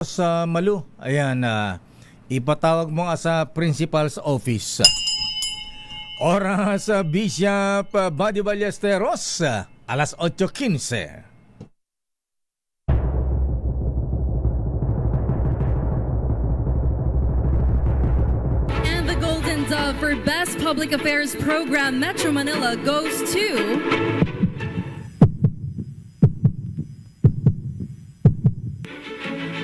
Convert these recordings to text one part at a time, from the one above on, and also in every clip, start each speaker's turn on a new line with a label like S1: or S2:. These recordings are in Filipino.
S1: Sa Malu, ayan, ipatawag mo nga sa principal's office. Oras sa Bishop Buddy Ballesteros, alas 8:15.
S2: And the Golden Dove for Best Public Affairs Program Metro Manila goes to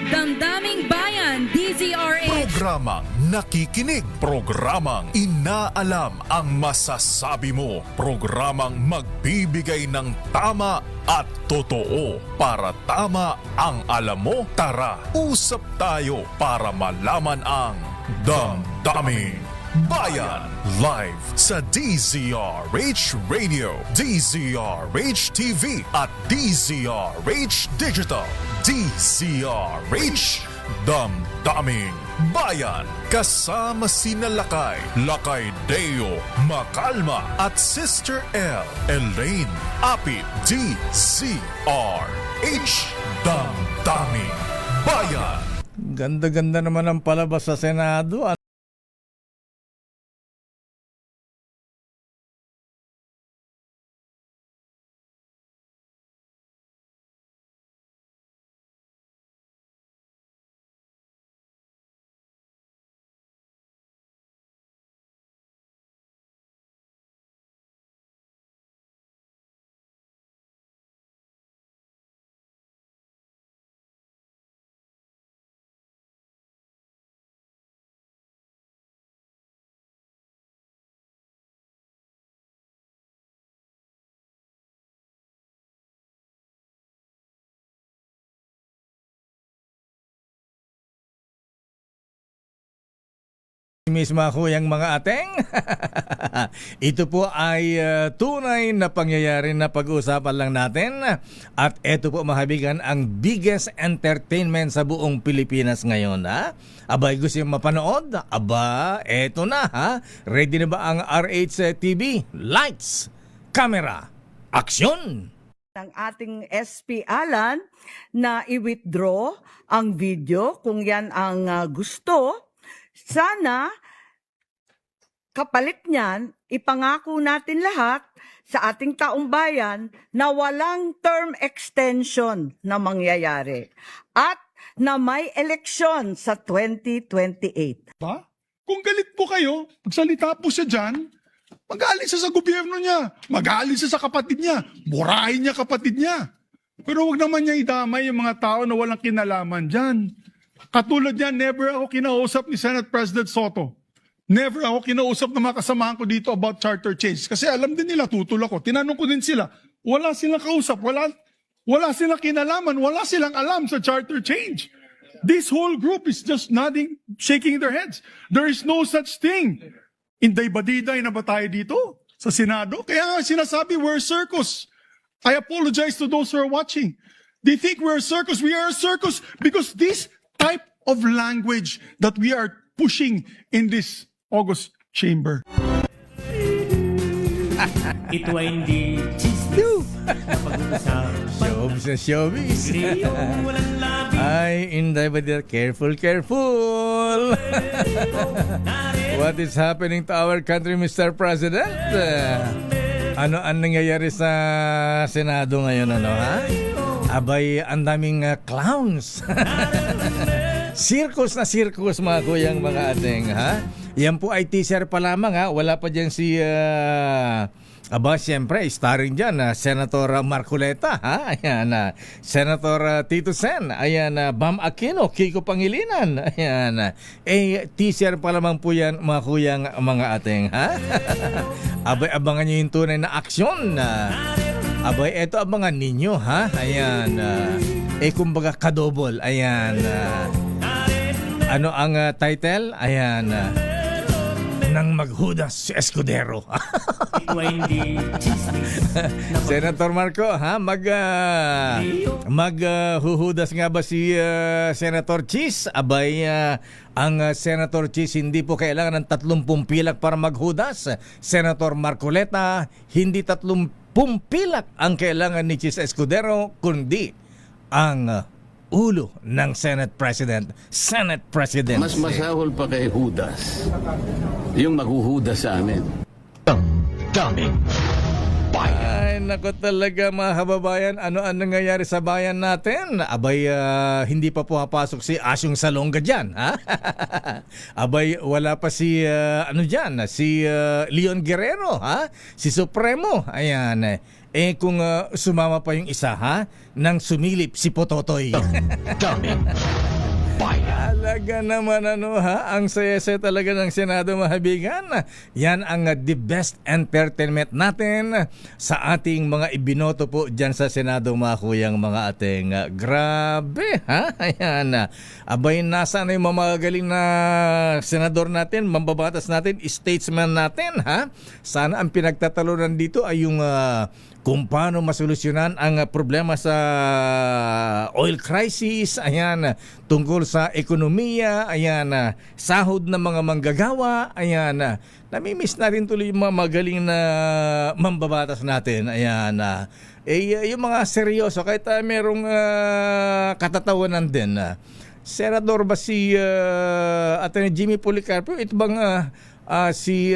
S2: Damdaming Bayan, DZRH.
S3: Programang nakikinig, programang inaalam ang masasabi mo, programang magbibigay ng tama at totoo. Para tama ang alam mo, tara, usap tayo para malaman ang Damdaming Bayan. Live sa DZRH Radio, DZRH TV at DZRH Digital. DZRH Damdaming Bayan. Kasama sina Lakay Deo Macalma at Sister L Elaine Apit. DZRH Damdaming Bayan.
S1: Ganda-ganda naman ang palabas sa Senado. Mismo ako yung mga ateng. Ito po ay tunay na pangyayari na pag-uusapan lang natin. At ito po, mga kaibigan, ang biggest entertainment sa buong Pilipinas ngayon. Aba, gusto yung mapanood? Aba, eto na ha. Ready na ba ang RH TV? Lights, camera, action!
S4: Ng ating SP Alan na i-withdraw ang video kung yan ang gusto. Sana kapalit niyan, ipangako natin lahat sa ating taong bayan na walang term extension na mangyayari at na may eleksyon sa 2028.
S5: Ba? Kung galit po kayo, magsalita po siya dyan, mag-aalis siya sa gobyerno niya, mag-aalis siya sa kapatid niya, murahin niya kapatid niya. Pero wag naman niya idamay yung mga tao na walang kinalaman dyan. Katulad yan, never ako kinausap ni Senate President Soto. Never ako kinausap ng mga kasamahan ko dito about charter change. Kasi alam din nila, tutol ako. Tinanong ko din sila, wala silang kausap, wala silang kinalaman, wala silang alam sa charter change. This whole group is just nodding, shaking their heads. There is no such thing. Inday-badiday na ba tayo dito sa Senado? Kaya nga sinasabi, we're a circus. I apologize to those who are watching. They think we're a circus. We are a circus because this type of language that we are pushing in this August chamber.
S6: Ito ay hindi chismis na pag-uusapan.
S1: Showbiz na showbiz.
S6: Greyong walang labi.
S1: Ay, Inday Badir, careful. What is happening to our country, Mr. President? Ano ang nangyayari sa Senado ngayon, ha? Abay, ang daming clowns. Circus na circus, mga kuyang, mga ating, ha? Yan po ay teaser pa lamang, ha? Wala pa dyan si... Aba, siyempre, starring dyan, Senator Marcoleta, ha? Ayan, Senator Tito Sen, ayan, Bam Aquino, Kiko Pangilinan, ayan, teaser pa lamang po yan, mga kuyang, mga ating, ha? Abay, abangan nyo yung tunay na aksyon, abay, eto abangan ninyo, ha? Ayan, kumbaga kadobol, ayan, ano ang title? Ayan, nang maghudas si Escudero.
S6: Ito ay hindi chismis na
S1: Senator Marco, ha? Maghuhudas nga ba si Senator Cheese? Abay, ang Senator Cheese hindi po kailangan ng 30 pilak para maghudas. Senator Marcoleta, hindi 30 pilak ang kailangan ni Cheese Escudero, kundi ang ulo ng Senate President.
S7: Mas masahol pa kay Judas yung maghuhudas sa amin.
S1: Ay, nako talaga mga kababayan, ano ang nangyayari sa bayan natin? Abay, hindi pa pumapasok si Asyong Salonga dyan, ha? Abay, wala pa si, si Leon Guerrero, ha? Si Supremo, ayan. Kung sumama pa yung isa, ha? Nang sumilip si Pototoy. Talaga naman ang saya-saya talaga ng Senado, mahabigan. Yan ang the best entertainment natin sa ating mga ibinoto po dyan sa Senado, mga kuyang, mga ating. Grabe, ha? Ayan. Abay, nasa na yung mamagaling na senador natin, mambabatas natin, statesman natin, ha? Sana ang pinagtatalunan dito ay yung kung paano masolusyonan ang problema sa oil crisis, ayan, tungkol sa ekonomiya, ayan, sahod ng mga manggagawa, ayan, namimiss natin tuloy yung mga magaling na mambabatas natin, ayan, yung mga seryoso, kahit merong katatawanan din. Senador ba si Atty. Jimmy Policarpio, ito bang si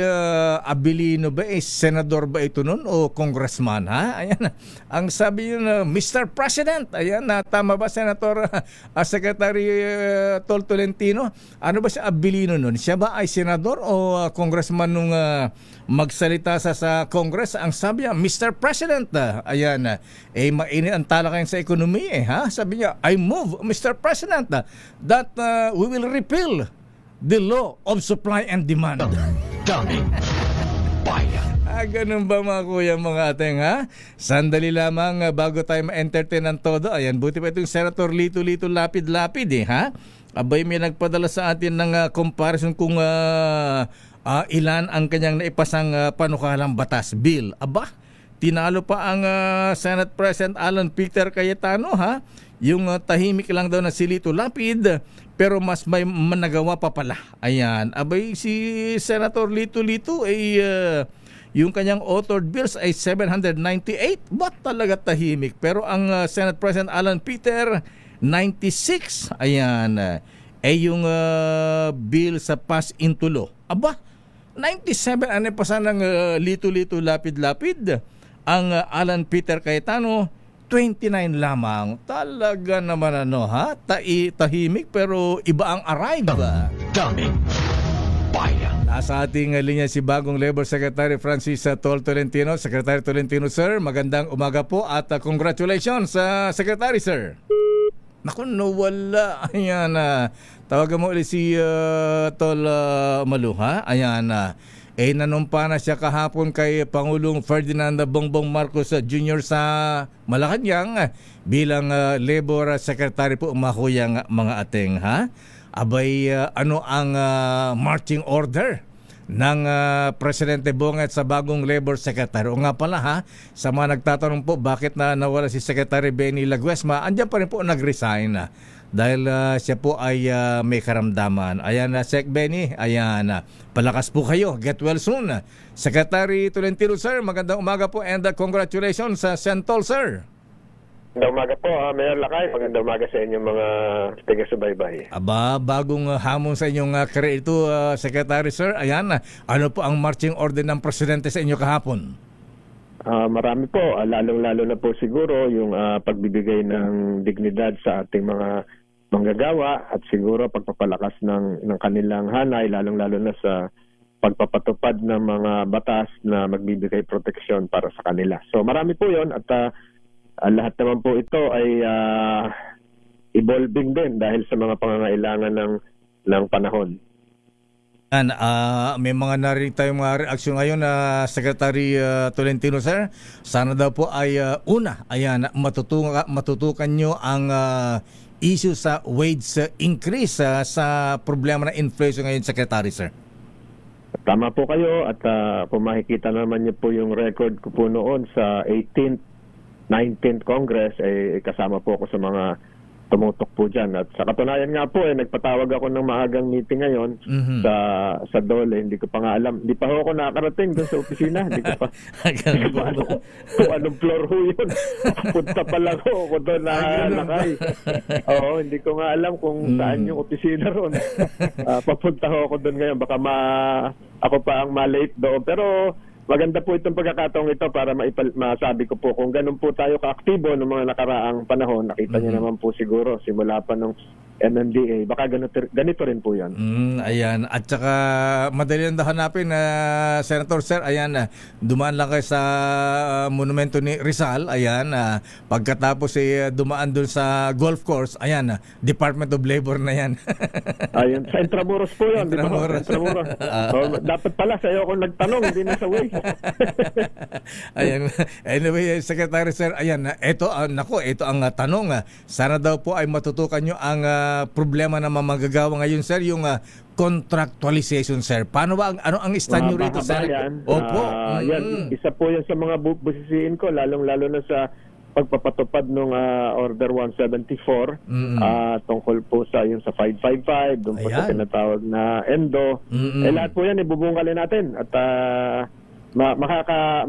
S1: Abilino ba, senador ba ito nun o congressman, ha? Ayan, ang sabi yun, Mr. President, ayan, tama ba, Senator Secretary Tol Tolentino? Ano ba si Abilino nun? Siya ba ay senador o congressman nung magsalita sa Congress? Ang sabi niya, Mr. President, ayan, mainit ang talakayan sa ekonomiya, ha? Sabi niya, I move, Mr. President, that we will repeal the law of supply and demand. Ganun ba mga kuya, mga ating, ha? Sandali lamang bago tayo ma-entertain ng todo. Ayan, buti pa itong Senator Lito Lapid, ha? Abay, may nagpadala sa atin ng comparison kung ilan ang kanyang naipasang panukalang batas bill. Aba, tinalo pa ang Senate President Alan Peter Cayetano, ha? Yung tahimik lang daw na si Lito Lapid, pero mas may managawa pa pala. Ayan. Abay, si Senator Lito ay yung kanyang authored bills ay 798. Ba't talaga tahimik? Pero ang Senate President Alan Peter, 96. Ayan. Yung bill sa pass into law. Aba, 97. Ano pa sanang Lito Lapid. Ang Alan Peter Cayetano, 29 lamang. Talaga naman ha? Tahimik pero iba ang arrive. Nasa ating linya si bagong Labor Secretary Francis Tol Tolentino. Secretary Tolentino, sir, magandang umaga po at congratulations sa Secretary, sir. Naku, nawala. Ayan, tawagan mo ulit si Tol Maluha. Ayan, nanumpa na siya kahapon kay Pangulong Ferdinand Bongbong Marcos Jr. sa Malacanang bilang Labor Secretary po, mahuyang mga ating, ha? Abay, ano ang marching order ng Presidente Bongat sa bagong Labor Secretary? O nga pala, ha, sa mga nagtatanong po bakit nawala si Secretary Benny Laguesma, andyan pa rin po nag-resign dahil siya po ay may karamdaman. Ayan, Sec Benny, ayan, palakas po kayo. Get well soon. Secretary Tolentino, sir, magandang umaga po and congratulations sa Sentol, sir.
S8: Magandang umaga po, Mayor Lakay. Magandang umaga sa inyong mga taga-subaybay.
S1: Aba, bagong hamon sa inyong career ito, Secretary, sir. Ayan, ano po ang marching order ng Presidente sa inyo kahapon?
S8: Marami po, lalong-lalo na po siguro yung pagbibigay ng dignidad sa ating mga manggagawa at siguro pagpapalakas ng kanilang hanay, lalong-lalo na sa pagpapatupad ng mga batas na magbibigay proteksyon para sa kanila. So marami po yon at lahat naman po ito ay evolving din dahil sa mga pangangailangan ng panahon.
S1: May mga narinig tayong mga reaksyon ngayon na Secretary Tolentino, sir. Sana daw po ay matutukan nyo ang issue sa wage increase sa problema ng inflation ngayon, Secretary, sir.
S8: Tama po kayo at kung makikita naman niyo po yung record ko po noon sa 18th, 19th Congress, kasama po ako sa mga tumutok po dyan. At sa katunayan nga po, nagpatawag ako ng maagang meeting ngayon sa Dole. Hindi ko pa nga alam. Hindi pa ako nakarating doon sa opisina. Hindi ko pa alam kung anong floor ho yun. Punta pa lang ako doon na nakay. Oo, hindi ko nga alam kung saan yung opisina ron. Papunta ho ako doon ngayon. Baka ako pa ang malate doon. Pero maganda po itong pagkakataong ito para masabi ko po kung ganun po tayo kaaktibo ng mga nakaraang panahon. Nakita niyo naman po siguro simula pa nung MMDA. Baka ganito rin po yan.
S1: Ayan. At saka madali lang daw hanapin, Senator Sir. Ayan, dumaan lang kayo sa monumento ni Rizal. Ayan, pagkatapos dumaan dun sa golf course. Ayan, Department of Labor na yan.
S8: Ayun, sa Intramuros po yun.
S1: Intramuros.
S8: Intramuros. Dapat pala sa'yo ako nagtanong, hindi na sa Waze.
S1: Ayan. Anyway, Secretary Sir, ayan, ito ang tanong. Sana daw po ay matutukan nyo ang problema na mamagagawa ngayon, sir, yung contractualization, sir. Paano ba ano ang stand nyo rito, sir? Opo.
S8: Yan, isa po yan sa mga busisiin ko, lalong-lalo na sa pagpapatupad ng Order 174 tungkol po sa yung sa 555, doon po sa tinatawag na ENDO. Lahat po yan ibubungkalin natin at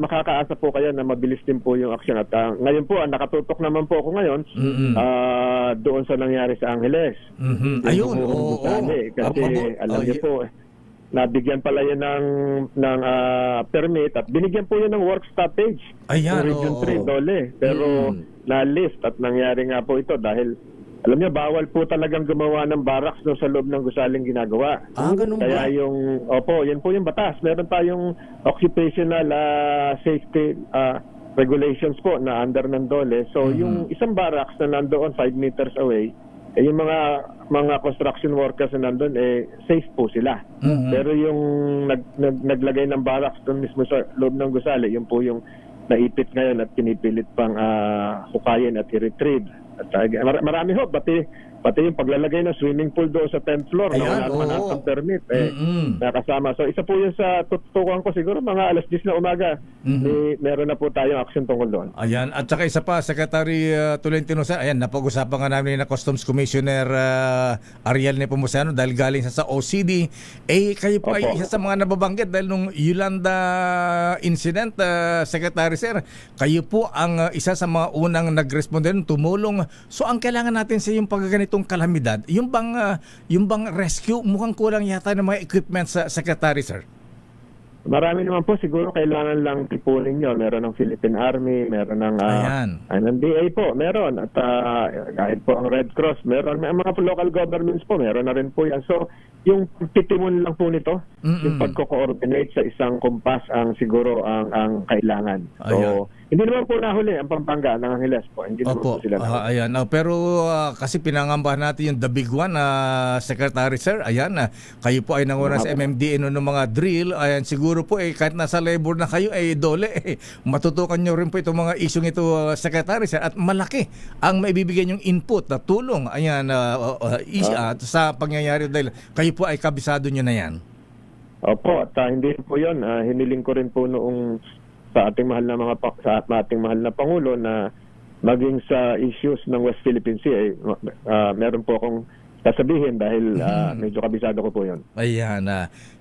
S8: makakaasa po kayo na mabilis din po yung aksyon. At ngayon po, nakatutok naman po ako ngayon doon sa nangyari sa Angeles.
S1: Ayun,
S8: kasi alam niyo po, nabigyan pala yun ng permit at binigyan po yun ng work stoppage.
S1: Ayan,
S8: Region 3, Dole. Pero na-lift at nangyari nga po ito dahil alam niyo, bawal po talagang gumawa ng barracks no, sa loob ng gusaling ginagawa.
S1: Ganun
S8: Kaya
S1: ba?
S8: yan po yung batas. Meron tayong occupational safety regulations po na under ng Dole. So, yung isang barracks na nandoon 5 meters away, yung mga construction workers na nandoon, safe po sila. Pero yung naglagay ng barracks doon mismo sa loob ng gusali, yun po yung naipit ngayon at pinipilit pang hukayin at i-retrieve. At marami ho, pati yung paglalagay ng swimming pool doon sa 10th floor na wala naman ang permit nakasama. So isa po yun sa tutukan ko siguro mga alas 10 na umaga meron na po tayong action tungkol doon.
S1: Ayan, at saka isa pa, Secretary Tolentino, sir, ayan, napag-usapan nga namin na Customs Commissioner Ariel Nepomuceno dahil galing sa OCD. Kayo po ay isa sa mga nababanggit dahil nung Yolanda incident, Secretary Sir, kayo po ang isa sa mga unang nag-responde, tumulong. So ang kailangan natin sa yung pagganitong kalamidad, yung bang rescue, mukhang kulang yata ng mga equipment sa Secretary Sir.
S8: Marami naman po, siguro kailangan lang tipunin nyo. Meron ng Philippine Army, meron ng NMDA po, meron. At kahit po ang Red Cross, meron. May mga local governments po, meron na rin po yan. So, yung titimon lang po nito, yung pagko-coordinate sa isang kumpas ang siguro ang kailangan. So, hindi naman po nahuli ang Pampanga ng Angeles po. Hindi naman po sila nahuli.
S1: Ayan. Pero kasi pinangambahan natin yung the big one, Secretary Sir. Ayan, kayo po ay nanguna sa MMDA ng mga drill. Ayan, siguro po kahit nasa labor na kayo Dole, matutukan nyo rin po itong mga isyong ito, Secretary Sir. At malaki ang maibibigyan yung input na tulong. Ayan, sa pangyayari dahil kayo po ay kabisado nyo na yan.
S8: Opo, at hindi po yun. Hiniling ko rin po noong sa ating mahal na Pangulo na maging sa issues ng West Philippine Sea, meron po akong sasabihin dahil medyo kabisado ko po yun.
S1: Ayan,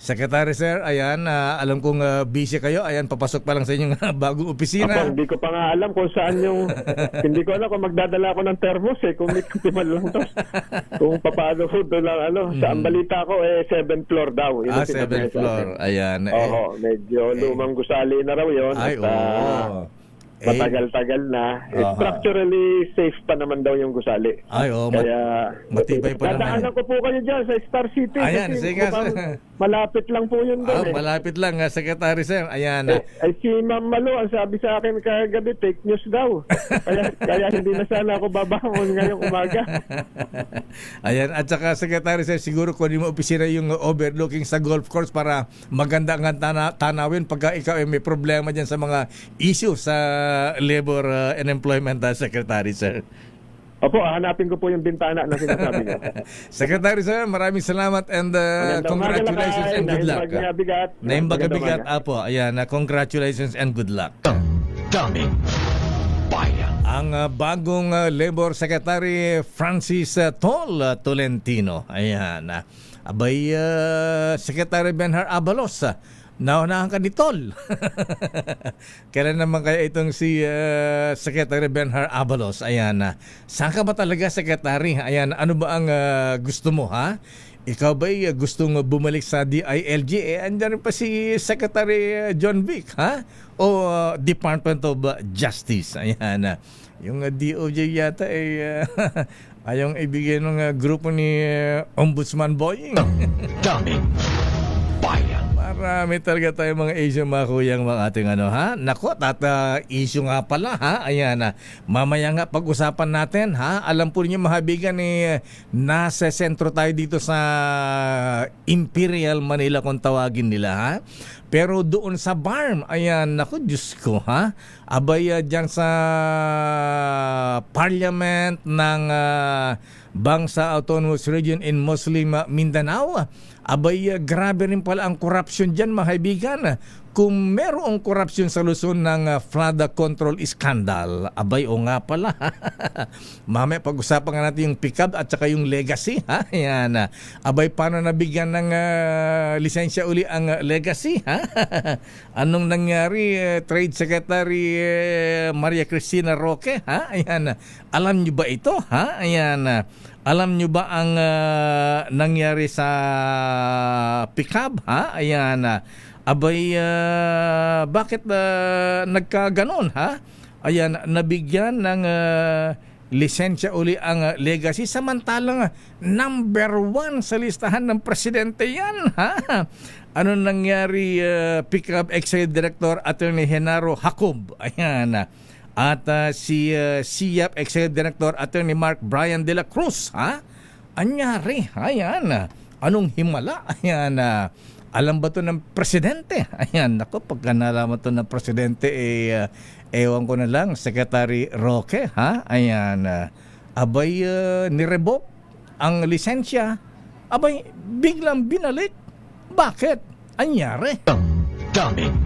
S1: Secretary Sir, ayan, alam kong busy kayo. Ayan, papasok pa lang sa inyong bagong opisina.
S8: Hindi ko pa nga alam kung saan yung hindi ko alam kung magdadala ako ng thermos kung may kutiman lang to. Kung papaano po doon lang sa ang balita ko 7th floor daw.
S1: 7th floor, ayan.
S8: Oo, medyo lumang gusali na raw yun.
S1: Ay,
S8: matagal-tagal na. Structurally safe pa naman daw yung gusali. Kaya
S1: matibay pa naman.
S8: Dadaanan ko po kayo dyan sa Star City.
S1: Ayan, sige.
S8: Malapit lang po yun doon.
S1: Malapit lang, Secretary Sir. Ayan.
S8: Si Ma'am Malo, ang sabi sa akin kagabi, fake news daw. kaya hindi na sana ako babangon ngayong umaga.
S1: Ayan, at saka Secretary Sir, siguro kunin mo opisina yung overlooking sa golf course para maganda ang tanawin pagka ikaw may problema dyan sa mga issue sa labor and employment, Secretary Sir.
S8: Opo, hanapin ko po yung bintana na sinasabi niyo.
S1: Secretary Sir, maraming salamat and congratulations and good luck. Naimbag bigat. Apo, ayan, congratulations and good luck.
S3: Daming Bayan.
S1: ang bagong Labor Secretary Francis Tolentino. Ayan. Abay, Secretary Benhar Abalos, naunahan ka ni Tol. Kailan naman kaya itong si Secretary Benhar Abalos? Ayan. Saan ka ba talaga, Secretary? Ayan. Ano ba ang gusto mo, ha? Ikaw ba'y gustong bumalik sa DILG? Andyan rin pa si Secretary John Vic, ha? O Department of Justice. Ayan. Yung DOJ yata ay ayong ibigay ng grupo ni Ombudsman Boying.
S7: Daming bayan.
S1: Marami talaga tayo mga issue, mga kuyang, mga ating ano, ha? Nako, issue nga pala, ha? Ayan, mamaya nga pag-usapan natin, ha? Alam po niyo, mahabigan, nasa sentro tayo dito sa Imperial Manila kung tawagin nila, ha? Pero doon sa BARM, ayan, naku, Diyos ko, ha? Abay, dyan sa Parliament ng Bangsa Autonomous Region in Muslim Mindanao, abay, grabe rin pala ang korupsyon dyan, mga kaibigan. Kung merong korupsyon sa Luzon ng flood control scandal, abay, o nga pala. Mamaya pag-usapan nga natin yung pick-up at saka yung legacy, ha? Ayan. Abay, paano nabigyan ng lisensya uli ang legacy, ha? Anong nangyari, Trade Secretary Maria Cristina Roque, ha? Ayan. Alam nyo ba ito, ha? Ayan. Alam nyo ba ang nangyari sa pick-up, ha? Ayan. Abay, bakit nagkaganon, ha? Ayan, nabigyan ng lisensya uli ang legacy, samantalang number 1 sa listahan ng presidente yan, ha? Ano nangyari, Pick-up Executive Director Attorney Genaro Jacob, ayan, at si SIAP Executive Director Attorney Mark Brian de la Cruz, ha? Anyari, ayan, anong himala, ayan, alam ba to ng presidente? Ayan, nako, pagka nalaman to ng presidente, ewan ko na lang, Secretary Roque, ha? Ayan, abay, nirevoke ang lisensya, abay, biglang binalik. Bakit? Anyari?
S7: Daming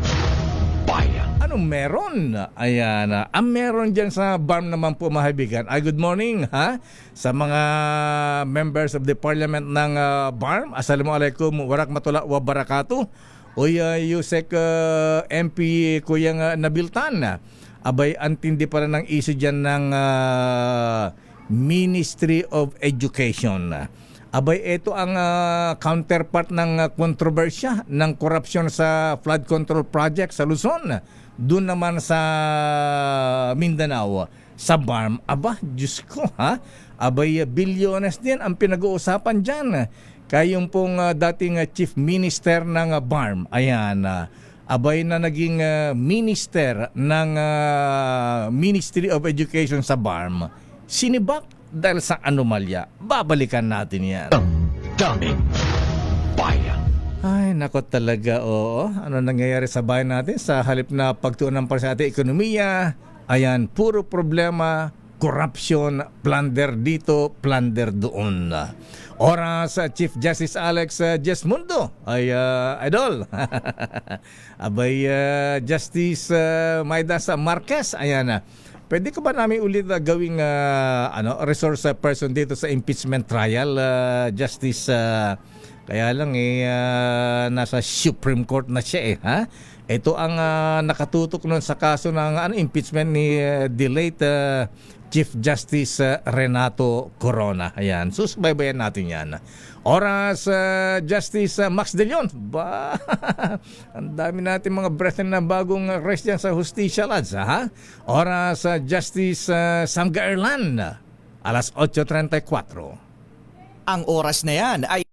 S7: bayan.
S1: Anong meron? Ayan, ang meron dyan sa BARM naman po, mga kaibigan. Good morning, ha? Sa mga members of the parliament ng BARM. Assalamualaikum warahmatullahi wabarakatuh. Uy, Yusek MP Kuyang Nabiltan. Abay, antindi pala ng issue dyan ng Ministry of Education. Abay, ito ang counterpart ng kontrobersya ng korupsyon sa flood control project sa Luzon. Doon naman sa Mindanao, sa BARM, aba, Diyos ko, ha? Abay, bilyones din ang pinag-uusapan dyan. Kayong pong dating Chief Minister ng BARM, ayan, abay na naging Minister ng Ministry of Education sa BARM, sinibak dahil sa anomalya. Babalikan natin yan.
S7: Daming bayan.
S1: Ay, nako talaga, oo. Ano nangyayari sa bayan natin sa halip na pagtuunan pa sa ating ekonomiya? Ayan, puro problema, corruption, plunder dito, plunder doon. Oras, Chief Justice Alex Jesmundo, ay idol. Abay, Justice Maidas Marquez, ayan. Pwede ko ba namin ulit gawing resource person dito sa impeachment trial, Justice? Kaya lang nasa Supreme Court na siya, ha? Ito ang nakatutok nun sa kaso ng impeachment ni the late Chief Justice Renato Corona. Ayan, susubaybayan natin yan. Oras, Justice Max De Leon. Ba, ang dami natin mga brethren na bagong arrest dyan sa Justicia Lads, ha? Oras, Justice Samga Erlan. Alas 8:34.
S9: Ang oras na yan ay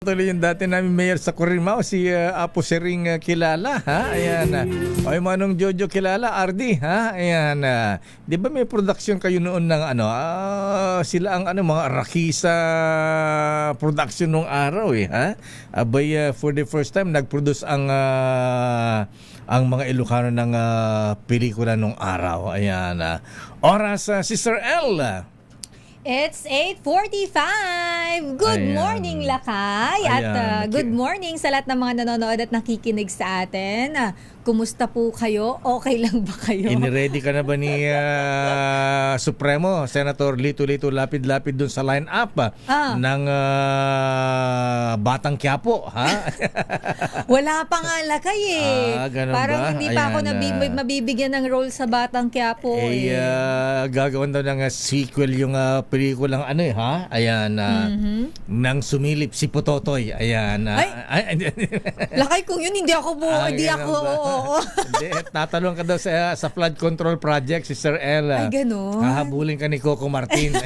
S1: Tuloy yung dati namin mayor sa Corimao, si Apo Sering Kilala, ha? Ayan. O yung Manong Jojo Kilala, RD, ha? Ayan. Di ba may production kayo noon ng sila ang mga Rakisa production nung araw, ha? Abay, for the first time, nag-produce ang mga Ilocano ng pelikula nung araw. Ayan. Oras, Sister L.
S10: It's 8:45. Good
S1: Ayan.
S10: morning, Lakay.
S1: Ayan.
S10: At good morning sa lahat ng mga nanonood at nakikinig sa atin. Kumusta po kayo? Okay lang ba kayo?
S1: Iniready ka na ba ni Supremo, Senator Lito Lapid-Lapid dun sa line-up ng Batang Quiapo, ha?
S10: Wala pa nga, Lakay eh.
S1: Ganun
S10: Parang
S1: ba?
S10: hindi pa ako
S1: Ayan,
S10: mabibigyan ng role sa Batang Quiapo
S1: gagawin daw ng sequel yung pelikulang ha? Ayan, nang sumilip si Putotoy. Ayan.
S10: Lakay, kung yun, hindi ako hindi
S1: ganun
S10: ako,
S1: ba?
S10: oo.
S1: Hindi, tatalon ka daw sa flood control project, Sister Ella.
S10: Ay, ganun.
S1: Hahabulin ka ni Coco Martin.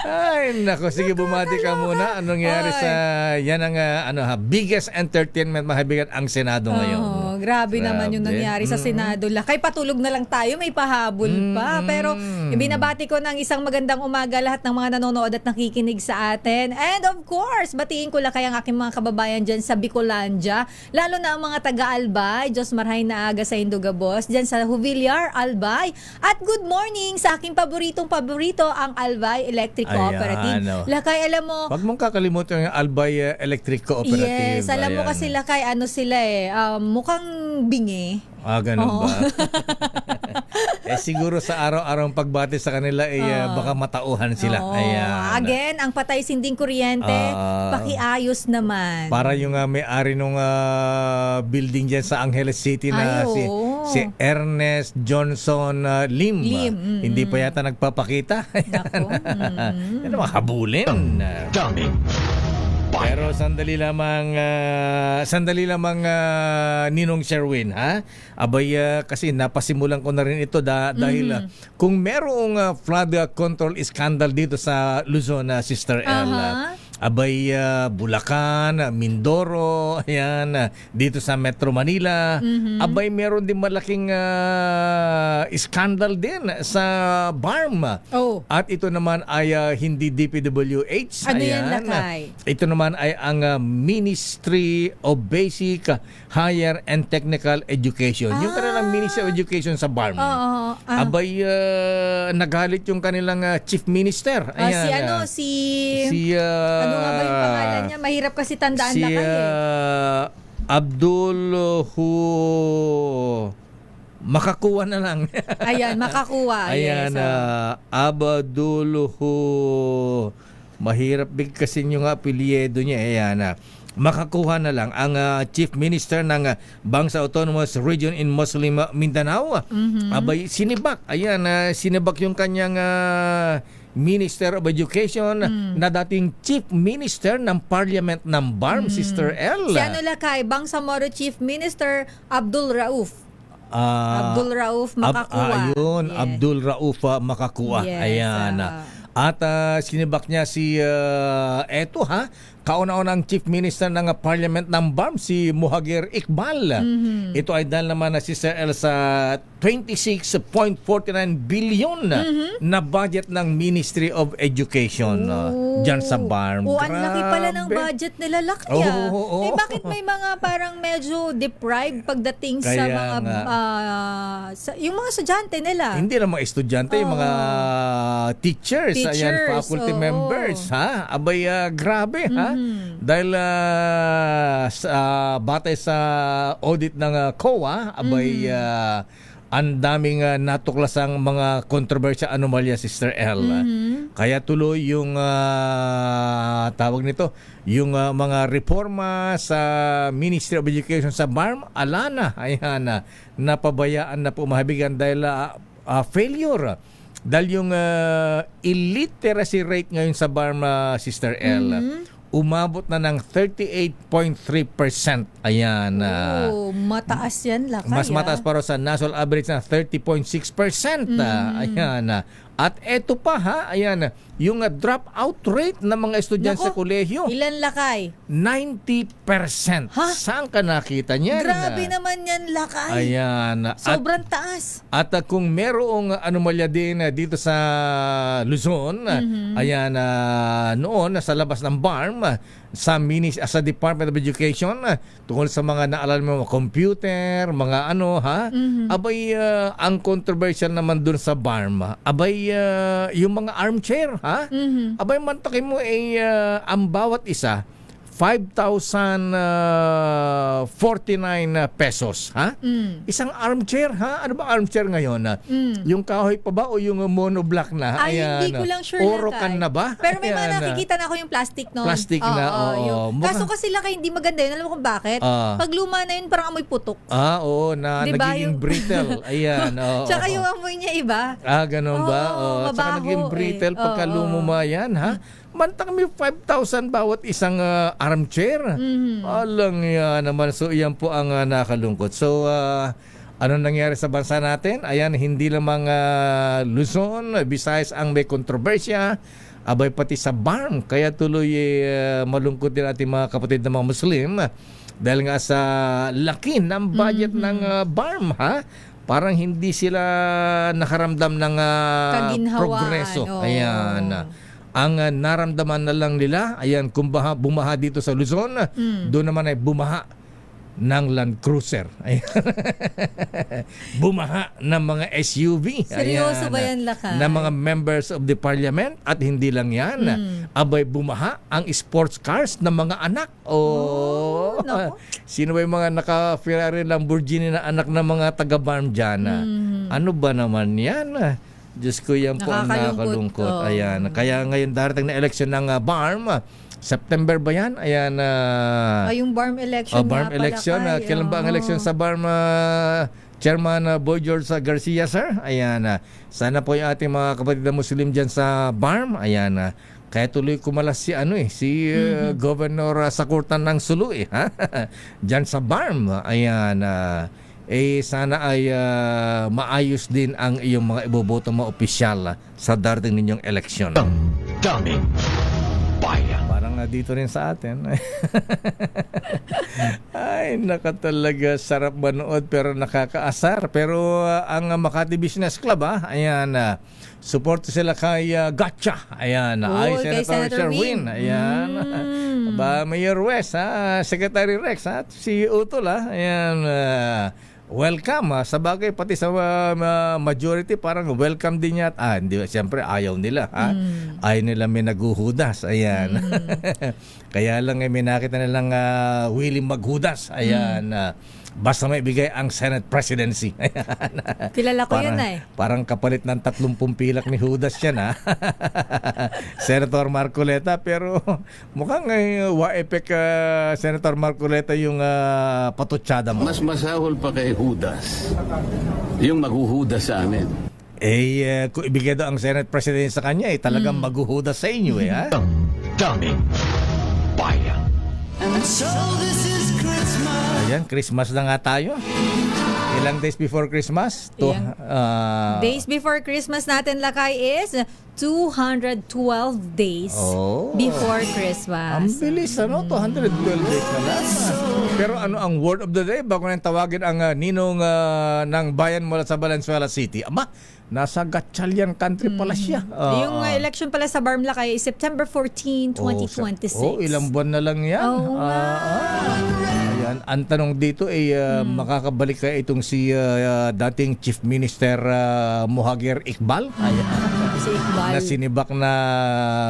S1: Ay, nako, sige, bumati ka muna. Anong nangyari sa yan ang biggest entertainment mahabigat ang Senado ngayon.
S10: Grabe naman yung nangyari sa Senado. Lakay, patulog na lang tayo, may pahabol pa. Pero binabati ko ng isang magandang umaga lahat ng mga nanonood at nakikinig sa atin. And of course, batiin ko Lakay ang aking mga kababayan dyan sa Bicolandia. Lalo na ang mga taga-Albay. Diyos marhay na aga sa Indogabos. Dyan sa Juvillar, Albay. At good morning sa aking paborito, ang Albay Electric Cooperative.
S1: Ayan,
S10: Lakay, alam mo,
S1: Wag mong kakalimutan yung Albay Electric Cooperative.
S10: yes, alam mo
S1: Ayan.
S10: kasi Lakay, sila mukhang bingi.
S1: Ganun ba? Siguro sa araw-araw pagbati sa kanila baka matauhan sila.
S10: Oo.
S1: Ayan.
S10: Again, ang patay sinding kuryente, pakiayos naman.
S1: Para yung may-ari nung building dyan sa Angeles City na
S10: Ay,
S1: si Ernest Johnson Lim. Hindi pa yata nagpapakita.
S10: Nako.
S1: Yan naman, habulin. Pero sandali lamang Ninong Sherwin, ha? Abay, kasi napasimulan ko na rin ito dahil kung merong flood control scandal dito sa Luzon, Sister Ella, abay, Bulacan, Mindoro, ayan, dito sa Metro Manila, abay, meron din malaking scandal din sa BARM. At ito naman ay hindi DPWH.
S10: Ano
S1: ayan,
S10: yan, Lakay?
S1: Ito naman ay ang Ministry of Basic, Higher and Technical Education. Yung kanilang Ministry of Education sa BARM. Abay, nagalit yung kanilang Chief Minister. Ayan,
S10: Ano nga ba yung pangalan niya? Mahirap kasi tandaan
S1: si
S10: Lakay
S1: Abdul Makakuha na lang.
S10: Ayan, makakuha.
S1: Ayan, Abdul mahirap bigkasin yung apelyido niya. Ayan, makakuha na lang ang Chief Minister ng Bangsa Autonomous Region in Muslim Mindanao. Abay, sinibak. Ayan, sinibak yung kanyang Minister of Education na dating Chief Minister ng Parliament ng BARM, Sister L.
S10: Si Lakay, Bangsamoro Chief Minister Abdul Rauf. Abdul Rauf Makakuha.
S1: Ayun,
S10: Yes.
S1: Abdul Rauf Makakuha.
S10: Yes,
S1: Ayan. At sinibak niya si kauna-unang Chief Minister ng Parliament ng BARM, si Muhagir Iqbal. Ito ay dahil naman na si Sir El sa 26.49 billion na budget ng Ministry of Education dyan sa BARM.
S10: Ang laki pala ng
S1: Grabe.
S10: budget nila, Lakay.
S1: Oo.
S10: Bakit may mga parang medyo deprived pagdating sa
S1: Kaya
S10: mga
S1: nga.
S10: yung mga estudyante nila?
S1: Hindi lang mga estudyante, yung mga teachers, ayan, faculty
S10: oo.
S1: members, ha? Abay, grabe, ha? Dahil batay sa audit ng COA, abay, ang daming natuklasang mga kontrobersya, anomalya, Sister L. Kaya tuloy yung tawag nito, yung mga reforma sa Ministry of Education sa BARM, alana, ayan, napabayaan na po mahabigan dahil failure. Dahil yung illiteracy rate ngayon sa BARM, Sister L, umabot na ng 38.3%. Ayan.
S10: Mataas yan, Lakay.
S1: Mas mataas para sa national average na 30.6%. Ayan. At eto pa ha, ayan, yung dropout rate ng mga estudyante sa
S10: Nako,
S1: kolehiyo,
S10: Ilan lakay?
S1: 90%.
S10: Ha?
S1: Saan ka nakita niyan?
S10: Grabe naman yan, lakay.
S1: Ayan.
S10: Sobrang taas.
S1: At kung merong anomalya din dito sa Luzon, ayan, noon sa labas ng BARM, sa Department of Education, tungkol sa mga naalala mo, mga computer, mga ano, ha? Abay, ang controversial naman dun sa BARM, abay, yung mga armchair, ha? Abay, mantakin mo, ang bawat isa, 5,049 pesos, ha? Isang armchair, ha? Ano ba armchair ngayon? Yung kahoy pa ba o yung monoblock na?
S10: Ay, hindi ko lang sure,
S1: Orokan
S10: lakay.
S1: na ba?
S10: Pero may mga
S1: Ayan,
S10: nakikita na ako yung plastic noon.
S1: Plastic na, oo.
S10: Kaso kasi lakay, hindi maganda yun. Alam mo kung bakit? Pag luma na yun, parang amoy putok.
S1: Oo, na
S10: Diba,
S1: nagiging
S10: yung-
S1: brittle. Ayan, oo.
S10: Tsaka yung amoy niya iba.
S1: Ganun ba?
S10: Oo,
S1: Tsaka
S10: mabaho
S1: naging brittle pagka
S10: Oo.
S1: lumuma yan, ha? Mantang may 5,000 bawat isang armchair. Alang yan naman. So, iyan po ang nakalungkot. So, ano nangyari sa bansa natin? Ayan, hindi lamang Luzon, Visayas ang may kontrobersya. Abay, pati sa BARM. Kaya tuloy malungkot din ating mga kapatid na mga Muslim. Dahil nga sa laki ng budget ng BARM, ha? Parang hindi sila nakaramdam ng
S10: Kaginhawaan,
S1: progreso.
S10: oo.
S1: Ayan. Ang naramdaman na lang nila, ayan, kung bumaha dito sa Luzon, doon naman ay bumaha ng Land Cruiser. Ayan. Bumaha ng mga SUV.
S10: Seryoso ba yan, lakay?
S1: Ng mga members of the parliament. At hindi lang yan. Abay, bumaha ang sports cars ng mga anak.
S10: Naku.
S1: Sino ba yung mga naka-Ferrari Lamborghini na anak ng mga taga-BARM dyan? Ano ba naman yan? Diyos ko, yan po ang
S10: Nakakalungkot.
S1: nakalungkot. Ayan. Kaya ngayon darating na election ng BARM. September ba yan? Ayan.
S10: Yung BARM election
S1: BARM
S10: nga pala,
S1: election.
S10: Kay.
S1: Kailan ba ang election sa BARM, Chairman Boy George Garcia, sir? Ayan. Sana po yung ating mga kapatid na Muslim dyan sa BARM. Ayan. Kaya tuloy kumalas si Governor Sakurtan ng Sulu, ha? Dyan sa BARM. Ayan. Sana ay maayos din ang iyong mga iboboto mga opisyal sa darating ninyong eleksyon.
S3: Daming bayan.
S1: Parang dito rin sa atin. Ay, nakatalaga sarap manood pero nakakaasar. Pero ang Makati Business Club, ayan, support sila kay Gotcha. Ayan, ay
S10: Kay
S1: Senator
S10: Senator
S1: Sherwin.
S10: Win.
S1: Ayan. Mayor West, Secretary Rex, at si Utol, ayan, welcome. Sa bagay, pati sa majority, parang welcome din yata. Hindi, siyempre, ayaw nila. Ayaw nila may naguhudas. Ayan. Kaya lang may nakita nilang willing maghudas. Ayan. Basta may bigay ang Senate presidency. Ayan.
S10: Kilala ko yun eh.
S1: Parang kapalit ng 30 pilak ni Judas yan, ha? Senator Marcoleta, pero mukhang wa-epek Senator Marcoleta yung patutsada mo.
S7: Mas masahol pa kay Judas yung maghuhudas sa amin.
S1: Kung ibigay daw ang Senate President sa kanya, talagang maghuhudas sa inyo, ha?
S3: Daming bayan.
S1: Ayan, Christmas na nga tayo. Ilang days before Christmas?
S10: Days before Christmas natin, lakay, is 212 days before Christmas.
S1: Ang bilis, 212 days na lang. Pero ano ang word of the day? Bago na tawagin ang ninong ng bayan mula sa Valenzuela City. Aba, nasa Gatchalian country pala siya.
S10: Yung election pala sa BARM, lakay, is September 14, 2026.
S1: Ilang buwan na lang yan. Ayan, ang tanong dito ay makakabalik kaya itong si dating Chief Minister Mohagir Iqbal. Ayan.
S10: Si Iqbal.
S1: Na sinibak na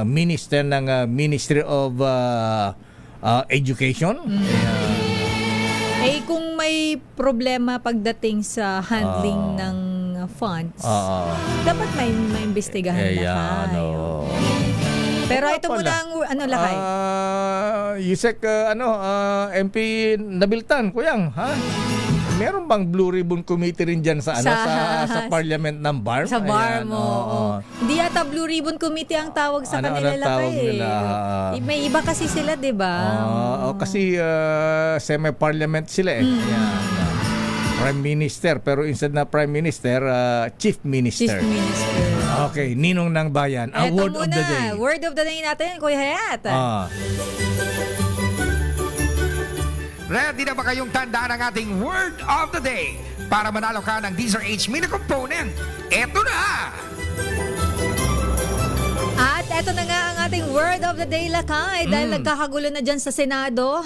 S1: minister ng Ministry of Education.
S10: Kung may problema pagdating sa handling ng funds, dapat may imbestigahan na kayo. Pero ito muna ang lakay.
S1: Yusek, MP Nabiltan, kuyang, ha? Meron bang Blue Ribbon Committee rin dyan sa Parliament ng BARM?
S10: Sa BARM,
S1: Ayan,
S10: oo. Hindi yata Blue Ribbon Committee ang tawag sa kanila,
S1: tawag
S10: lakay.
S1: nila?
S10: May iba kasi sila, di ba?
S1: Kasi semi-parliament sila eh. Ayan. Prime Minister, pero instead na Prime Minister, Chief Minister.
S10: Chief Minister.
S1: Okay, Ninong ng Bayan. Ang
S10: Eto
S1: word of
S10: muna,
S1: the day.
S10: word of the day natin, Kuya Hayat.
S1: Ah.
S11: Ready na ba kayong tandaan ang ating word of the day para manalo ka ng DZRH mini component? Eto na!
S10: At eto na nga ang ating word of the day, Lakay. Dahil nagkakagulo na dyan sa Senado.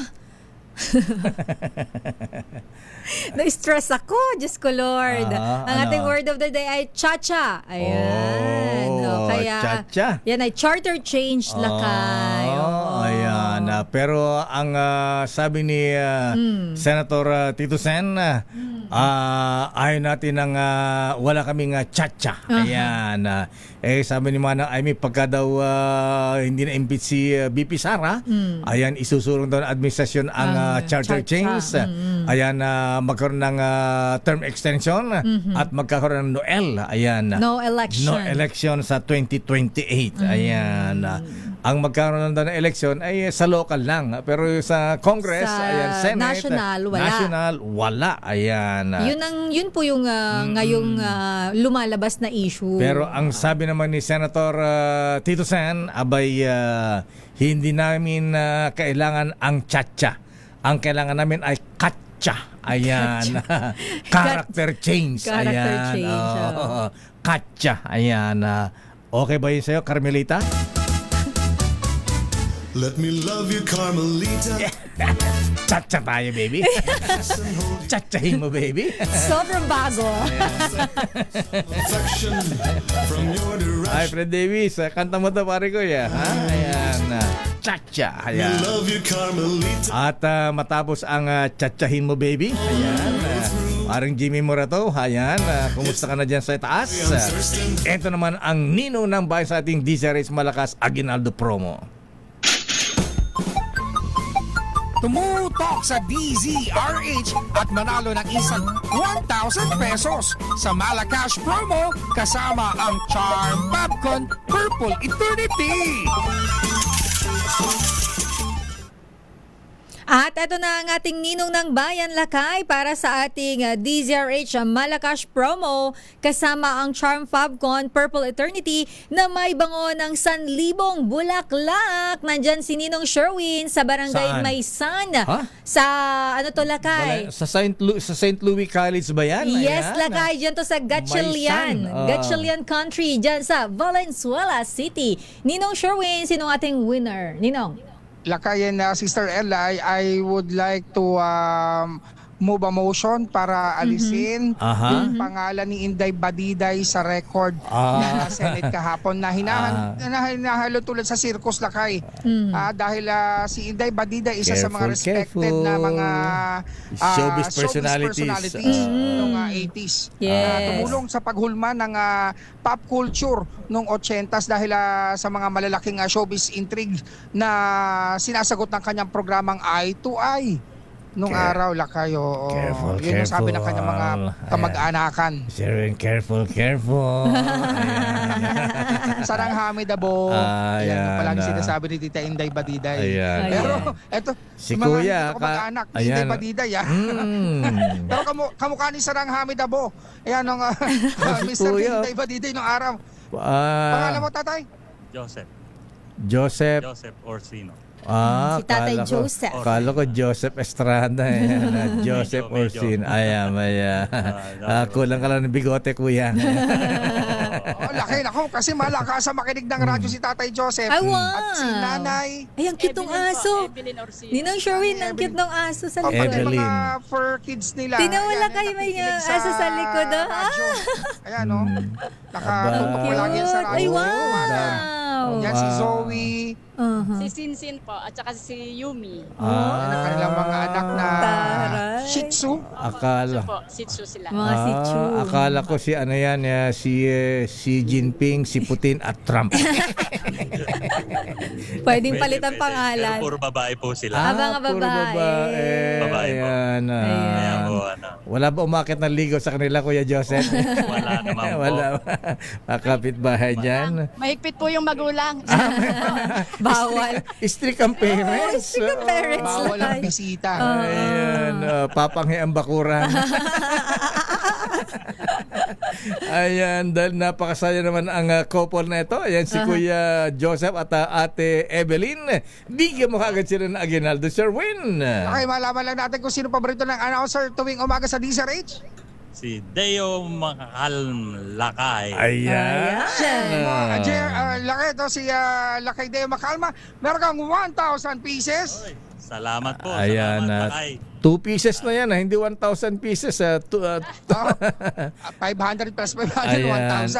S10: Na-stress ako, Diyos ko Lord. Ang ating word of the day ay cha-cha. Ayan. Kaya,
S1: cha-cha.
S10: yan ay charter change, Lakay.
S1: Ayan. Pero ang sabi ni Senator Tito Sen, ayaw natin ng wala kaming cha-cha. Ayan. Sabi ni Manang Amy, pagka daw hindi na-impeach si BP Sara, ayan, isusulong daw ng administrasyon ang charter change. Ayan, magkaroon ng term extension at magkakaroon ng Noel. Ayan.
S10: No election.
S1: No election sa 2028. Ayan. Ang magkaroon daw ng election ay sa local lang. Pero sa Congress,
S10: Sa
S1: ayan, Senate,
S10: national, wala.
S1: National, wala. Ayan.
S10: Yun po yung ngayong lumalabas na issue.
S1: Pero ang sabi naman ni Senator Tito Sen, abay hindi namin kailangan ang cha-cha. Ang kailangan namin ay katcha. Ayan. Character change.
S10: Character
S1: Ayan.
S10: change,
S1: Katcha. Ayan. Okay ba yun sa'yo, Carmelita?
S12: Let me love you, Carmelita.
S1: Cha-cha tayo, baby. Cha-chahin mo, baby.
S10: Sobrang bago.
S12: Affection from your
S1: Ay,
S12: direction.
S1: Fred Davis, kanta mo to, pare ko, ya. Ha? Ayan. Cha-cha. Ayan.
S12: Love you, Carmelita.
S1: At matapos ang cha-chahin mo, baby. Ayan. Parang Jimmy Morato. Ayan. Kumusta ka na dyan sa taas? Ito naman ang Nino ng Bayan sa ating DZRH Malakas Aguinaldo promo.
S11: Tumutok sa DZRH at manalo ng isang 1,000 pesos sa Malacash promo kasama ang Charm Popcorn Purple Eternity.
S10: At ito na ang ating Ninong ng Bayan, Lakay, para sa ating DZRH Malacash promo kasama ang Charm Fabcon Purple Eternity na may bango ng 1,000 bulaklak. Nandyan si Ninong Sherwin sa Barangay
S1: Saan?
S10: Maysan.
S1: Ha?
S10: Sa ano to, Lakay?
S1: Sa St. Louis College ba yan?
S10: Yes,
S1: Ayan.
S10: Lakay. Dyan to sa Gatchalian.
S1: Maysan.
S10: Gatchalian Country. Dyan sa Valenzuela City. Ninong Sherwin, sinong ating winner? Ninong?
S13: Lakayan na Sister Ella, I would like to move a motion para alisin yung pangalan ni Inday Badiday sa record na Senate kahapon na hinahalo tulad sa circus, Lakay. Dahil si Inday Badiday isa sa mga respected na mga
S1: showbiz personalities
S13: noong 80s.
S10: Yes.
S13: Tumulong sa paghulma ng pop culture noong 80s dahil sa mga malalaking showbiz intrigue na sinasagot ng kanyang programang Eye to Eye. Nung araw, Lakay,
S1: Careful,
S13: yun yung sabi ng kanyang mga kamag-anakan.
S1: Sherwin, careful.
S13: Sarang Hamidabo. Yan yung palagi sinasabi ni Tita Inday Badiday.
S1: Ayan.
S13: Pero, eto,
S1: Si
S13: yung mga
S1: Kuya,
S13: kamag-anak ni Inday Badiday, Pero kamukha ni Sarang Hamidabo. Ayan, nung Mr.
S1: Kuya.
S13: Inday Badiday nung araw. Pangalan mo, tatay?
S1: Joseph
S6: Orsino.
S10: Si Tatay Joseph.
S1: Kala ko Joseph Estrada. Joseph Orsin. Ayan. Kulang ka lang ng bigote, kuya.
S13: Laki ako kasi malakas sa makinig ng radyo si Tatay Joseph.
S10: Ay, wow.
S13: At si Nanay.
S10: Ay, ang cute ng aso. Ninong Sherwin, ang cute ng aso sa
S13: Pati
S10: likod.
S1: Evelyn.
S13: mga fur kids nila.
S10: Tinawala
S13: Ayan,
S10: kayo may
S13: nakikinig
S10: aso sa likod.
S13: radyo. Ayan, no? Nakatutok
S1: Aba.
S13: palagi yan sa radyo.
S10: Ay, wow.
S13: Yan si Zoe.
S14: Si Sinsin po at saka si Yumi.
S13: Yan ang kanilang mga anak na
S10: Taray.
S13: Shih Tzu.
S1: Akala.
S14: Po, Shih Tzu sila.
S10: Mga si Chu.
S1: Akala ko si ano yan, si Jinping, si Putin at Trump.
S10: Pwedeng palitan pangalan.
S6: Puro babae po sila.
S10: Mga
S1: puro
S10: babae.
S6: Babae po.
S1: Ayan.
S6: Kaya po,
S1: Wala ba umakit ng ligaw sa kanila, Kuya Joseph?
S6: wala naman po.
S1: Wala ba? Kapit-bahay dyan.
S14: Mahigpit po yung magulang.
S10: Bawal.
S1: Strict ang parents.
S10: Strict ang parents.
S13: Bawal ang bisita.
S1: Ayan. Papanghi ang bakuran. Ayan, dahil napakasaya naman ang couple na ito. Ayan, si Kuya Joseph at Ate Evelyn. Bigyan mo kagad sila ng Aguinaldo Sherwin.
S13: Okay, malaman lang natin kung sino paborito ng announcer tuwing umaga sa DZRH.
S6: Si Deo Makakalakay.
S1: Ayan.
S13: Laki ito si Lakay Deo Makalma. Meron kang 1,000 pieces.
S6: Salamat po.
S1: Ayan,
S6: Salamat, Lakay.
S1: 2 pieces na yan, hindi 1,000 pieces.
S13: 500 plus 500, 1,000.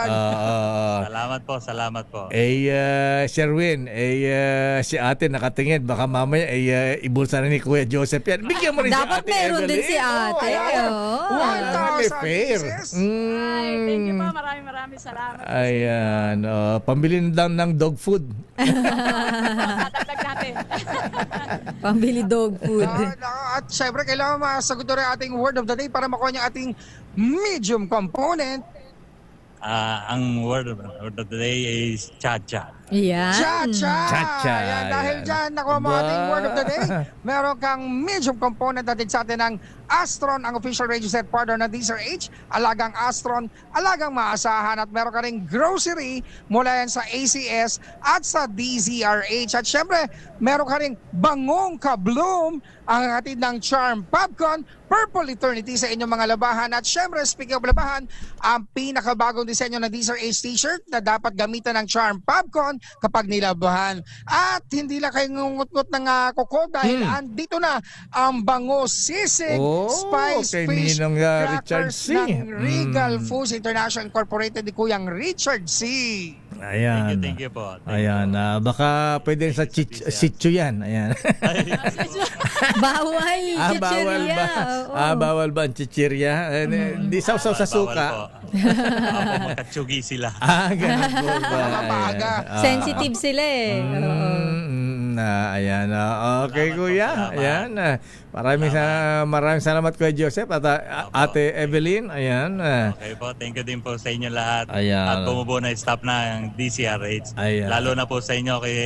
S6: Salamat po.
S1: Sherwin, si ate nakatingin. Baka mamaya ibulsa na ni Kuya Joseph yan. Bigyan mo rin si
S10: Dapat
S1: ate
S10: meron
S1: Evelyn.
S10: din si ate. Oh.
S13: 1,000
S1: fair.
S13: pieces.
S14: Ay, thank you po. Maraming salamat.
S1: Ayan, pambili na ng dog food.
S14: Tatagdag natin.
S10: Pambili dog food.
S13: At syempre, kailangan masagot rin ating word of the day para makuha niya ating medium component.
S6: Ang word of the day is cha-cha.
S10: Yan.
S13: Cha-cha!
S1: Cha-cha.
S13: Ayan, dahil
S1: Ayan.
S13: dyan, nakuha mo ating word of the day. Meron kang medium component natin sa atin ng Astron, ang official radio set partner ng DZRH. Alagang Astron, alagang maasahan. At meron ka ring grocery mula yan sa ACS at sa DZRH. At syempre, meron ka ring bangong ka-bloom ang hatid ng Charm Popcorn, Purple Eternity sa inyong mga labahan. At syempre, speaking of labahan, ang pinakabagong disenyo ng DZRH t-shirt na dapat gamitan ng Charm Popcorn kapag nilabahan. At hindi lang kayo ngungut-ngut ng kuko dahil andito na ang bango sisig, spice
S1: kay
S13: fish,
S1: Ninong, Richard
S13: crackers
S1: C.
S13: ng Regal Foods International Incorporated ni Kuyang Richard C.
S1: Ayan.
S6: Thank you po.
S1: Ayan, baka pwede sa sityo yan. Ayan.
S10: Bawal.
S1: Bawal ba?
S10: Oo.
S1: Bawal ba ang chichirya? Di sausaw sa suka.
S6: Makatsugi sila.
S1: Ganun po ba?
S13: Mapaga.
S10: Sensitive sila eh.
S1: Ayan. Okay,
S6: Salamat
S1: kuya.
S6: po, salamat.
S1: Ayan. Maraming salamat Kuya Joseph at Ate Evelyn. Ayan.
S6: Okay po, thank you din po sa inyo lahat.
S1: Ayan.
S6: At bumubuo na staff ng DCRH.
S1: Ayan.
S6: Lalo na po sa inyo kay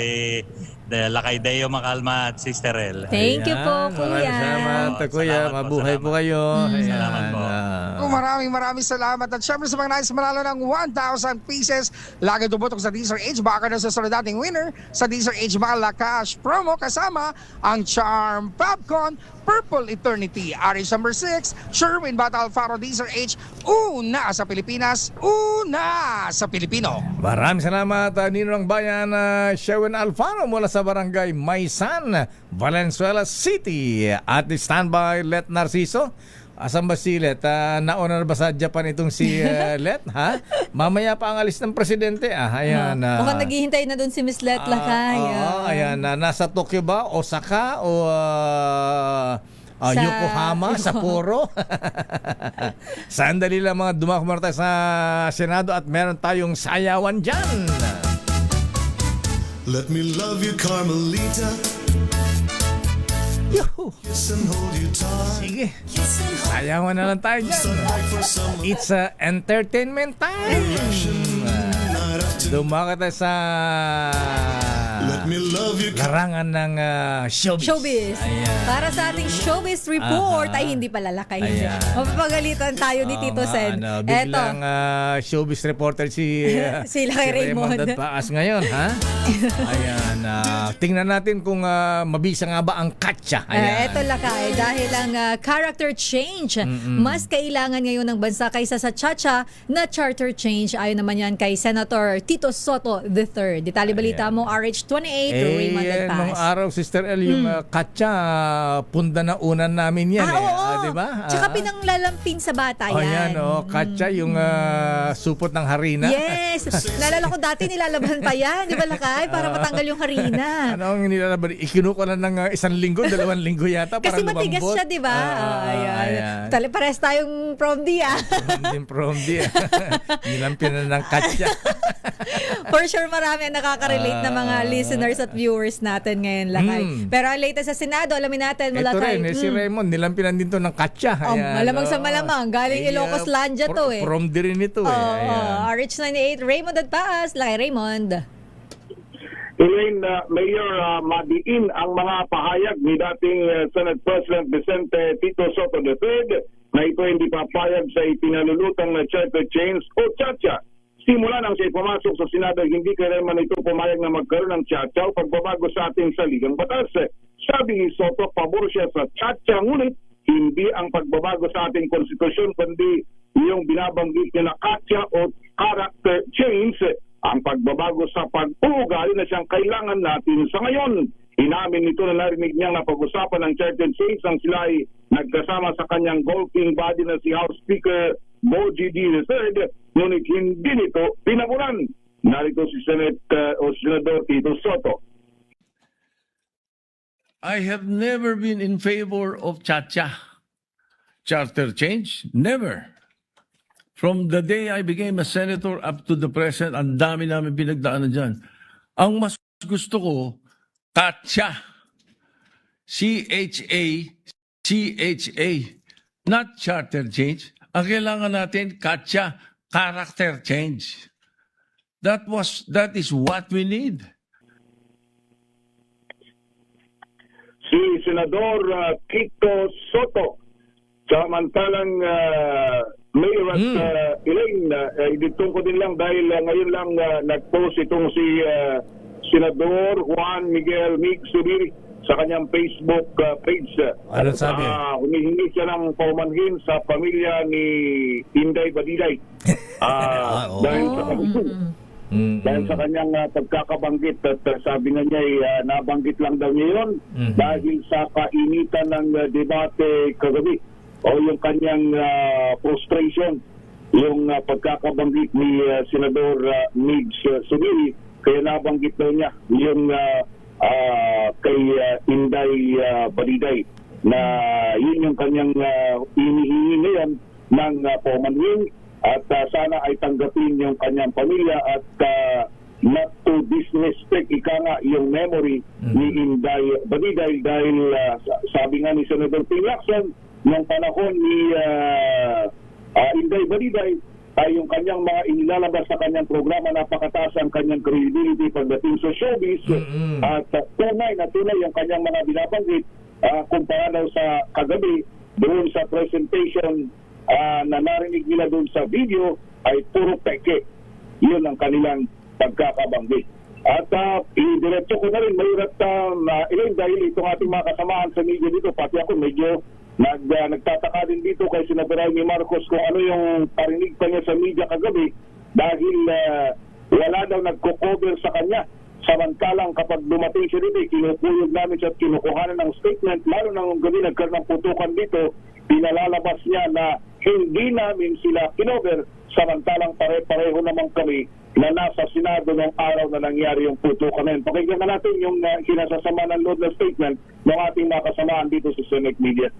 S6: Lakay Deo Makalma at Sister El.
S10: Thank you po,
S1: Ayan.
S10: Kuya.
S1: Maraming salamat, Kuya.
S6: Salamat po,
S1: Mabuhay po
S6: salamat.
S1: kayo.
S6: Salamat po.
S13: Maraming salamat. At syempre sa mga nais manalo ng 1,000 pieces, lagi tumutok sa DZRH. Baka na sa sunod dating winner sa DZRH Mahal Cash promo kasama ang Charm Popcorn, Purple Eternity. Aris number 6, Sherwin Bata Alfaro, DZRH. Una sa Pilipinas, una sa Pilipino.
S1: Maraming salamat, Ninong Bayan, Sherwin Alfaro mula sa Barangay Maysan, Valenzuela City. At standby, Let Narciso. Asan ba si Let? Nauna na ba sa Japan itong si Let? Ha? Mamaya pa ang alis ng presidente. Ayan.
S10: Mukhang naghihintay na doon si Miss Let Lakay.
S1: Ayan. Nasa Tokyo ba? Osaka? O Yokohama? Sapporo? Sandali lang mga dumakumar tayo sa Senado at meron tayong sayawan dyan.
S12: Let me love you, Carmelita.
S1: Yuhu.
S12: Kiss and hold you tight.
S1: Sige. Sayawan na lang tayo dyan. It's entertainment time. Dumaka tayo sa
S12: Let me love you,
S1: larangan ng showbiz. Ayan.
S10: Para sa ating showbiz report ay hindi pala Lakay.
S1: Ayan.
S10: Mapapagalitan tayo ni Tito Sen.
S1: Biglang showbiz reporter si
S10: Si Lakay Raymond.
S1: at Paas ngayon, ha? Ayan. Tingnan natin kung mabisa nga ba ang katsa. Ayan.
S10: Eto Lakay, dahil ang character change mas kailangan ngayon ng bansa kaysa sa cha-cha na charter change. Ayon naman yan kay Senator Tito Soto III. Detalye balita mo, RH28, Raymond at Paz.
S1: Nung araw, Sister El, yung katsa, punda na unan namin yan.
S10: Oo.
S1: Di ba?
S10: Tsaka pinanglalamping sa bata yan.
S1: Katsa, yung supot ng harina.
S10: Yes! Nalala ko dati nilalaban pa yan, di ba Lakay? Para matanggal yung harina.
S1: Ano ang nilalaban? Ikinuko na ng 1 linggo, 2 linggo yata.
S10: Kasi
S1: para lumambot.
S10: matigas siya, di ba?
S1: Ayan.
S10: Pares tayong prom D,
S1: Prom D. Nilampinan ng katsa.
S10: For sure, marami ang nakaka-relate na mga listeners at viewers natin ngayon, Lakay. Pero ang latest sa Senado, alamin natin mula
S1: Ito
S10: kay...
S1: rin, si Raymond, nilampinan din to ng katsa.
S10: Malamang sa malamang. Galing Ilocos Landia to eh.
S1: Prom din rin ito eh.
S10: RH98, Raymond at Paas. Lakay Raymond.
S8: Elaine, Mayor, madiin ang mga pahayag ni dating Senate President Vicente Tito Soto III na ito hindi papayag sa ipinalulutang na charter change o chacha. Simula nang siya pumasok sa Senado, hindi kailanman ito pumayag na magkaroon ng chacha o pagbabago sa ating saligang batas. Sabi ni Soto, pabor siya sa chacha, ngunit hindi ang pagbabago sa ating konstitusyon, kundi yung binabanggit niya na chacha o character change, ang pagbabago sa pag-uugali na siyang kailangan natin sa ngayon. Inamin nito na narinig niyang napag-usapan ng charter change ang sila ay nagkasama sa kanyang golfing body na si House Speaker Boji D. III, ngunit hindi nito pinaguran. Narito si Senador Tito Soto.
S15: I have never been in favor of chacha. Charter change? Never. From the day I became a senator up to the present, ang dami namin pinagdaanan dyan. Ang mas gusto ko, chacha. C-H-A, C-H-A. Not charter change. Ang kailangan natin, chacha, character change. That is what we need.
S8: Si Senador Tito Soto, samantalang Mayor at Elaine, iditong ko din lang dahil ngayon lang nag-post itong si Senador Juan Miguel Mig Subiri sa kanyang Facebook page.
S1: Ano sabi?
S8: Humihingi siya ng paumanhin sa pamilya ni Inday Badiday. Dahil sa dahil sa kanyang pagkakabanggit at sabi nga niya nabanggit lang daw niya yun dahil sa kainitan ng debate kagabi o yung kanyang frustration, yung pagkakabanggit ni Senador Migs Subiri, kaya nabanggit daw niya yung kay Inday Badiday na yun yung kanyang inihingi ngayon ng paumanhin. At sana ay tanggapin yung kanyang pamilya at not to disrespect ika nga yung memory ni Inday Badiday dahil sabi nga ni Senator Ping Lacson nung panahon ni Inday Badiday ay yung kanyang mga inilalabas sa kanyang programa, napakataas ang kanyang credibility pagdating sa showbiz at tunay na tunay yung kanyang mga binabanggit kumpara daw sa kagabi doon sa presentation na narinig nila doon sa video ay puro peke. Yun ang kanilang pagkakabanggit. At idiretso ko na rin, mahirap Elaine, dahil itong ating mga kasamahan sa media dito, pati ako medyo nagtataka din dito kay Senador Amy Marcos kung ano yung parinig pa niya sa media kagabi dahil wala daw nagko-cover sa kanya. Samantalang kapag dumating siya dito, kinukuyog namin siya at kinukuhanan ng statement, lalo nang gabi nagkaroon ng putukan dito, pinalalabas niya na hindi namin sila kinover, samantalang pare-pareho naman kami na nasa Senado ng araw na nangyari yung putukan na yun. Pakinggan na natin yung sinasasama ng load na statement ng ating mga kasamaan dito sa Senate Media.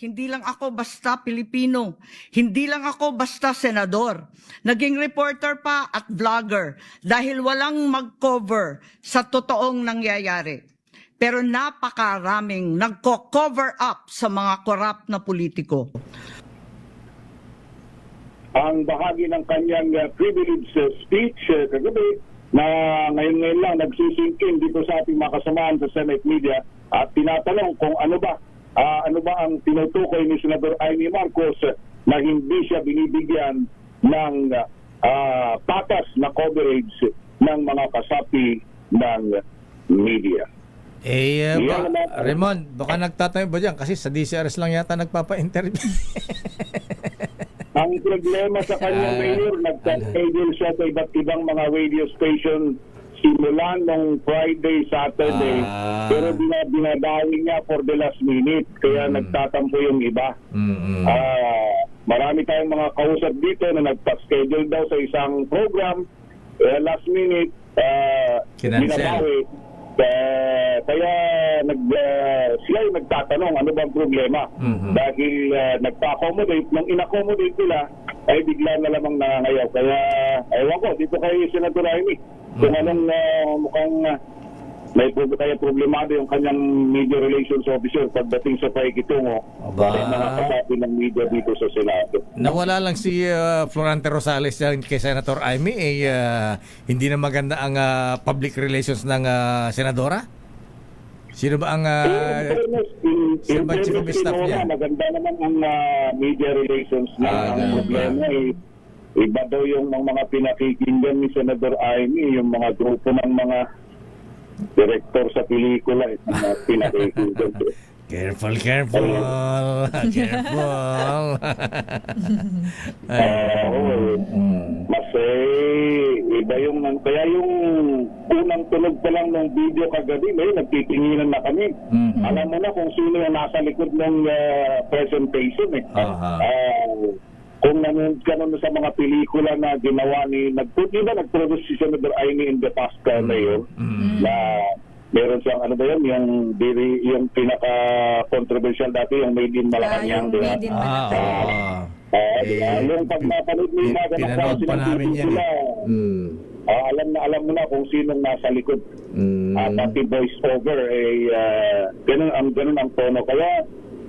S4: Hindi lang ako basta Pilipino. Hindi lang ako basta senador. Naging reporter pa at vlogger dahil walang mag-cover sa totoong nangyayari. Pero napakaraming nagko-cover up sa mga corrupt na politiko.
S8: Ang bahagi ng kanyang privilege speech kagabi na ngayon lang nagsisingkin dito sa ating mga kasamaan sa Senate Media at tinatanong kung ano ba ang tinutukoy ni Senador Amy Marcos na hindi siya binibigyan ng patas na coverage ng mga kasapi ng media.
S1: Raymond, baka nagtatayo ba dyan? Kasi sa DCRS lang yata nagpapa-interview.
S8: Ang problema sa kanyang mayor, nagka-schedule siya sa iba't ibang mga radio station simulan ng Friday, Saturday, pero binadawi niya for the last minute, kaya nagtatampo yung iba. Marami tayong mga kausap dito na nagpa-schedule daw sa isang program, last minute, binabawi. Kaya sila yung nagtatanong ano bang problema dahil nagpa-accommodate, nung in-accommodate nila ay bigla na lamang nangangayaw. Kaya ewan ko dito kay Senator Amy kung anong mukhang kaya problemado yung kanyang media relations officer pagdating sa paikitungo sa mga kasabi ng media dito sa Senado.
S1: Nawala lang si Florante Rosales yan kay Senator Amy, hindi na maganda ang public relations ng senadora? Sino ba ang sino ba chief of staff niya?
S8: Maganda naman ang media relations niya. Ang problema iba daw yung mga pinakikinggan ni Senator Amy, yung mga grupo ng mga director sa pelikula, mga pinakikinggan.
S1: Careful.
S8: Mas iba yung kaya yung unang tunog pa lang ng video kagabi, nagtitinginan na kami. Alam mo na kung sino yung nasa likod ng presentation kung nanonood ka nun sa mga pelikula na ginawa nag-produce si Senator Amy in the past na yun, na meron siyang yung pinaka-controversial dati, yung Made in Malacanang. Yung pag napanood mo yung
S1: pinanood pa namin yan.
S8: Alam mo na kung sinong nasa likod. Pati voice over, ganun ang tono. Kaya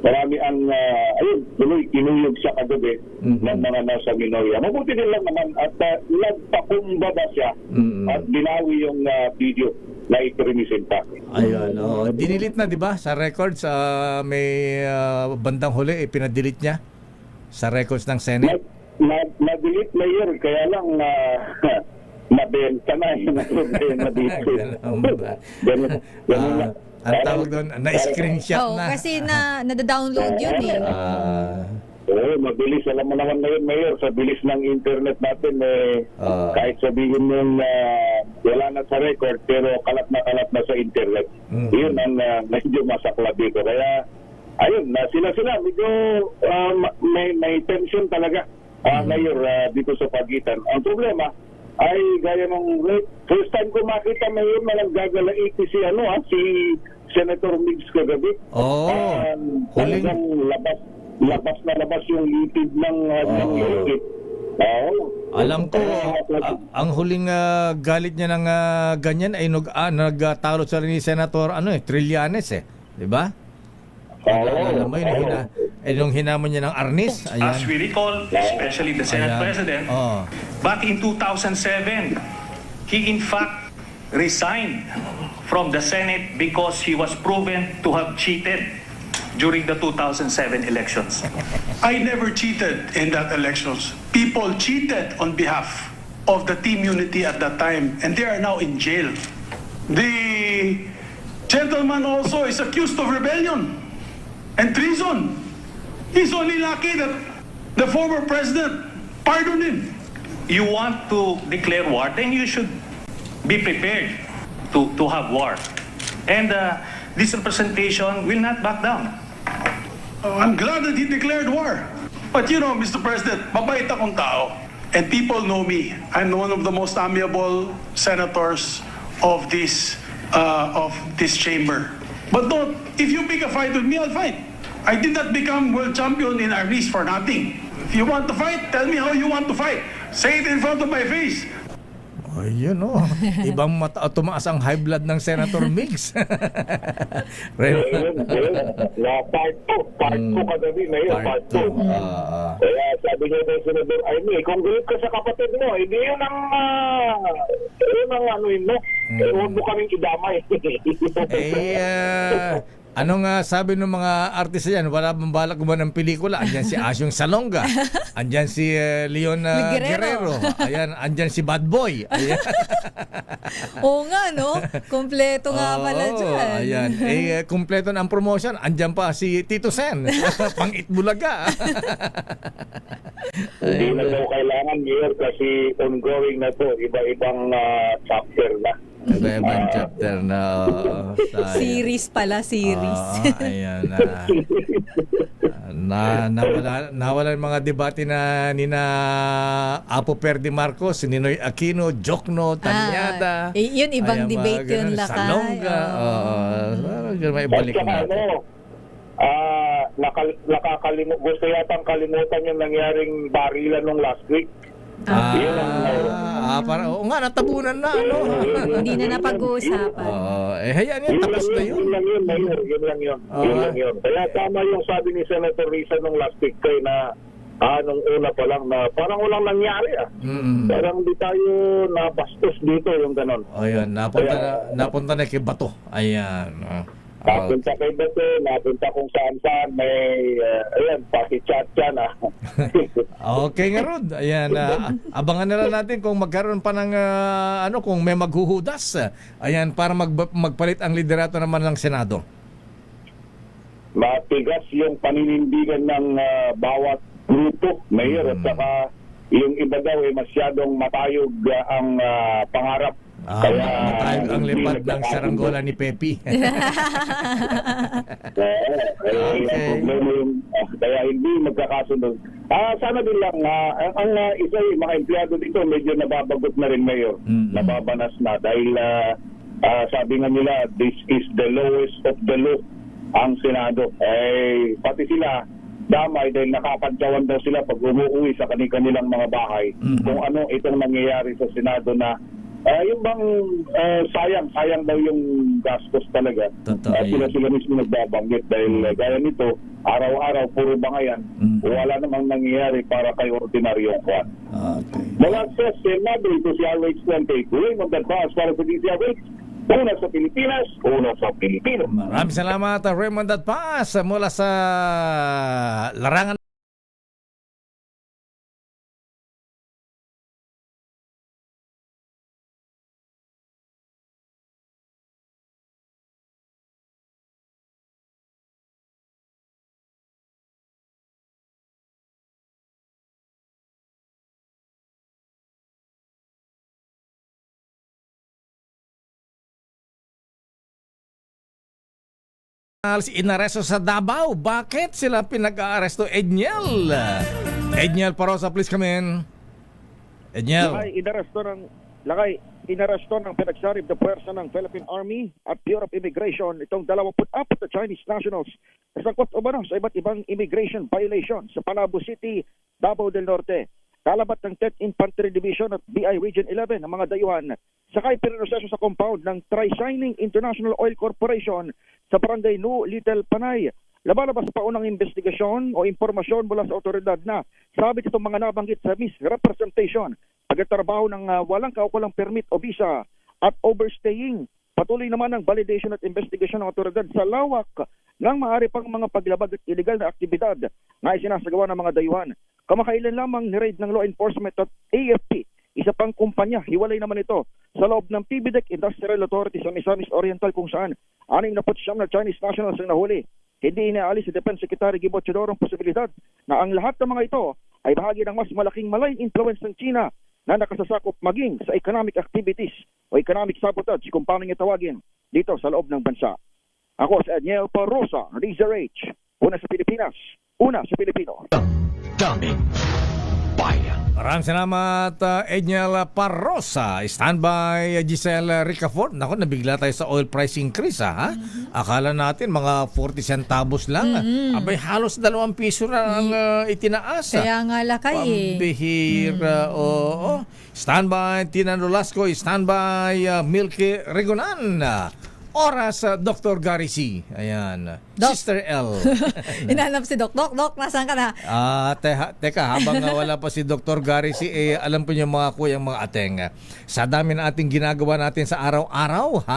S8: marami ang, tuloy, kinuyog siya kagabi ng mga nasa Minoya. Mabuti din lang naman at nagpakumbaba siya at binawi yung video na ipremisinta.
S1: Ayun, dinilit na, di ba? Sa records, may bandang huli, pinadelete niya sa records ng Senate.
S8: Na-delete na yun, kaya lang nabenta na yung problema dito. Ganun na.
S1: Ang tawag doon, na-screenshot na.
S10: Kasi nada-download yun
S8: mabilis. Alam mo naman ngayon, Mayor, sa bilis ng internet natin, kahit sabihin nung wala na sa record, pero kalat na sa internet. Yun ang medyo masakla dito. Kaya, ayun, sila medyo may tension talaga, Mayor, dito sa pagitan. Ang problema, ay gaya ng first time ko makita ngayon na naggagalaiti si Senator Migs kagabi. Talagang labas yung litid ng litid.
S1: Alam ko, ang huling galit niya ng ganyan ay nagtalo sa ni Senator Trillanes di ba? Alam mo yun, nung hinamon niya ng arnis. Ayan.
S6: As we recall, especially the Senate President, back in 2007, he in fact resigned from the Senate because he was proven to have cheated during the 2007 elections.
S12: I never cheated in that elections. People cheated on behalf of the Team Unity at that time, and they are now in jail. The gentleman also is accused of rebellion and treason. He's only lucky that the former president pardoned him.
S6: You want to declare war, then you should be prepared to have war. And this representation will not back down.
S12: I'm glad that he declared war. But you know, Mr. President, mabait akong tao. And people know me. I'm one of the most amiable senators of this chamber. But if you pick a fight with me, I'll fight. I did not become world champion in arnis for nothing. If you want to fight, tell me how you want to fight. Say it in front of my face.
S1: Ayun ibang tumaas ang high blood ng Senator Migs.
S8: Part 2 kagabi na yun, part 2. Kaya sabi niya ng Senator Amy, kung galit ka sa kapatid mo, hindi yun ang anuin mo. Huwag mo kaming idamay.
S1: Anong sabi ng mga artista yan? Wala bang balak gumawa ng pelikula? Andyan si Asyong Salonga. Andyan si Leon Guerrero. Ayan, andyan si Bad Boy. Ayan.
S10: Oo nga, no? Kompleto nga pala dyan.
S1: Ayan. Kompleto na ang promotion. Andyan pa si Tito Sen. Pang-Itbulaga.
S8: Hindi na daw kailangan, Mayor, kasi ongoing na to. Iba-ibang chapter na.
S1: Iba-ibang chapter na
S10: series pala, series.
S1: Ayan nawala yung mga debate na nina Apo Perdi Marcos, Ninoy Aquino, Jokno, Tanyada.
S10: Yun, ibang debate yun, Lakay.
S1: Salonga. May balik natin.
S8: Gusto yatang kalimutan yung nangyaring barilan nung last week.
S1: Para, oo nga, natabunan na, ano?
S10: Hindi na napag-uusapan.
S1: Hayaan yan, tapos na yun.
S8: Yun lang yun, Mayor. Yun lang yun. Yun lang yun. Kaya tama yung sabi ni Senator Risa nung last week kay na nung una pa lang na parang walang nangyari Parang di tayo nabastos dito yung ganon.
S1: Ayun, napunta na kay Bato. Ayan.
S8: Napunta kay Bato, napunta kung saan-saan, may, pati chat-chat na.
S1: Okay nga, Rod. Ayan, abangan na lang natin kung magkaroon pa ng, kung may maghuhudas. Ayan, para magpalit ang liderato naman ng Senado.
S8: Matigas yung paninindigan ng bawat grupo, Mayor, at saka yung iba daw ay masyadong matayog ang pangarap.
S1: Matayog ang lipad ng saranggola ni Pepe.
S8: Kaya hindi magkakasunod. Sana din lang, ang isa mga empleyado dito medyo nababagot na rin, Mayor. Nababanas na dahil sabi nga nila, this is the lowest of the low ang Senado. Pati sila damay dahil nakakantsawan daw sila pag umuwi sa kanilang mga bahay kung ano itong nangyayari sa Senado na yung bang sayang daw yung gastos talaga. Sila mismo nagbabanggit dahil gaya nito, araw-araw puro bangayan, wala namang nangyayari para kay ordinaryong kwan. Mula sa Senado, ito si RH28. Raymond Dadbas para sa DCRH. Una sa Pilipinas, una sa Pilipino.
S1: Maraming salamat, Raymond Dadbas, mula sa larangan. Inaresto sa Davao. Bakit sila pinag-aaresto? Edniel Parosa, please come in. Edniel.
S16: Inaresto ng pinagsarib na puwersa ng Philippine Army at Bureau of Immigration itong 24 na Chinese nationals na sangkot umano sa iba't ibang immigration violation sa Panabo City, Davao del Norte. Kalabat ng 10th Infantry Division at BI Region 11 ng mga dayuhan sakay pinroseso sa compound ng Tri-Shining International Oil Corporation sa Barangay New Little Panay. Labalabas pa unang investigasyon o impormasyon mula sa otoridad na sabit itong mga nabanggit sa misrepresentation, pagtatrabaho ng walang kaukulang permit o visa at overstaying. Patuloy naman ang validation at investigation ng otoridad sa lawak ng maaari pang mga paglabag at illegal na aktibidad na isinasagawa ng mga dayuhan. Kamakailan lamang ni-raid ng law enforcement at AFP, isa pang kumpanya, hiwalay naman ito, sa loob ng PBDEC Industrial Authority sa Misamis Oriental kung saan 69 na Chinese nationals ang nahuli. Hindi inaalis si Defense Secretary Gibo Chodoro ang posibilidad na ang lahat ng mga ito ay bahagi ng mas malaking malign influence ng China na nakasasakop maging sa economic activities o economic sabotage kung paano niya tawagin dito sa loob ng bansa. Ako si Edniel Parosa, DZRH, una sa Pilipinas, una sa Pilipino.
S3: Daming bayan.
S1: Maraming salamat, Edniel Parosa. Standby, Giselle Ricafort. Naku, nabigla tayo sa oil price increase, ha? Akala natin mga 40 centavos lang. Abay, halos 2 piso na ang itinaas.
S10: Kaya nga lakay
S1: Pambihira, oo. Standby, Tina Nolasco. Standby, Milky Regonan. Oras, Dr. Gary C. Ayan. Sister L.
S10: Inanap si Doc. Doc, nasaan ka na?
S1: Teka, habang wala pa si Dr. Gary C, alam po niyo mga kuyang mga ateng, sa dami na ating ginagawa natin sa araw-araw,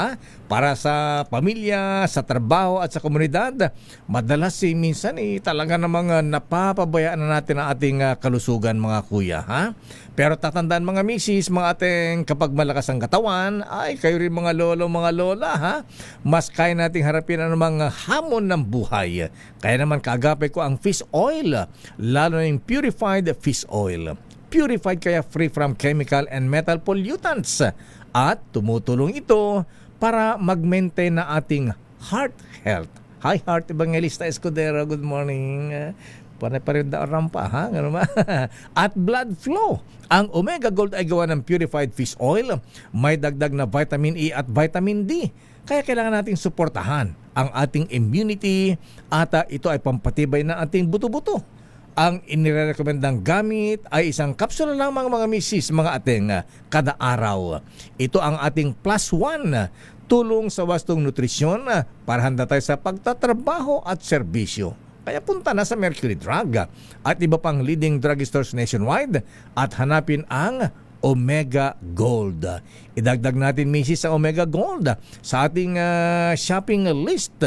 S1: para sa pamilya, sa trabaho at sa komunidad, madalas minsan talaga namang napapabayaan na natin ang ating kalusugan mga kuya, Pero tatandaan mga misis, mga ating, kapag malakas ang katawan, ay kayo rin mga lolo, mga lola, mas kaya nating harapin ang mga hamon ng buhay. Kaya naman kaagapay ko ang fish oil, lalo na yung purified fish oil. Purified kaya free from chemical and metal pollutants. At tumutulong ito para mag-maintain na ating heart health. Hi Heart Evangelista Escudero, good morning. Pare-pareho rampa, Ganun ba? At blood flow. Ang Omega Gold ay gawa ng purified fish oil. May dagdag na vitamin E at vitamin D. Kaya kailangan nating suportahan ang ating immunity at ito ay pampatibay ng ating buto-buto. ang inirekomendang gamit ay isang kapsula lamang mga misis, mga ating kada araw. Ito ang ating +1 tulong sa wastong nutrisyon para handa tayo sa pagtatrabaho at serbisyo. Kaya punta na sa Mercury Drug at iba pang leading drugstores nationwide at hanapin ang Omega Gold. Idagdag natin, misis, sa Omega Gold sa ating shopping list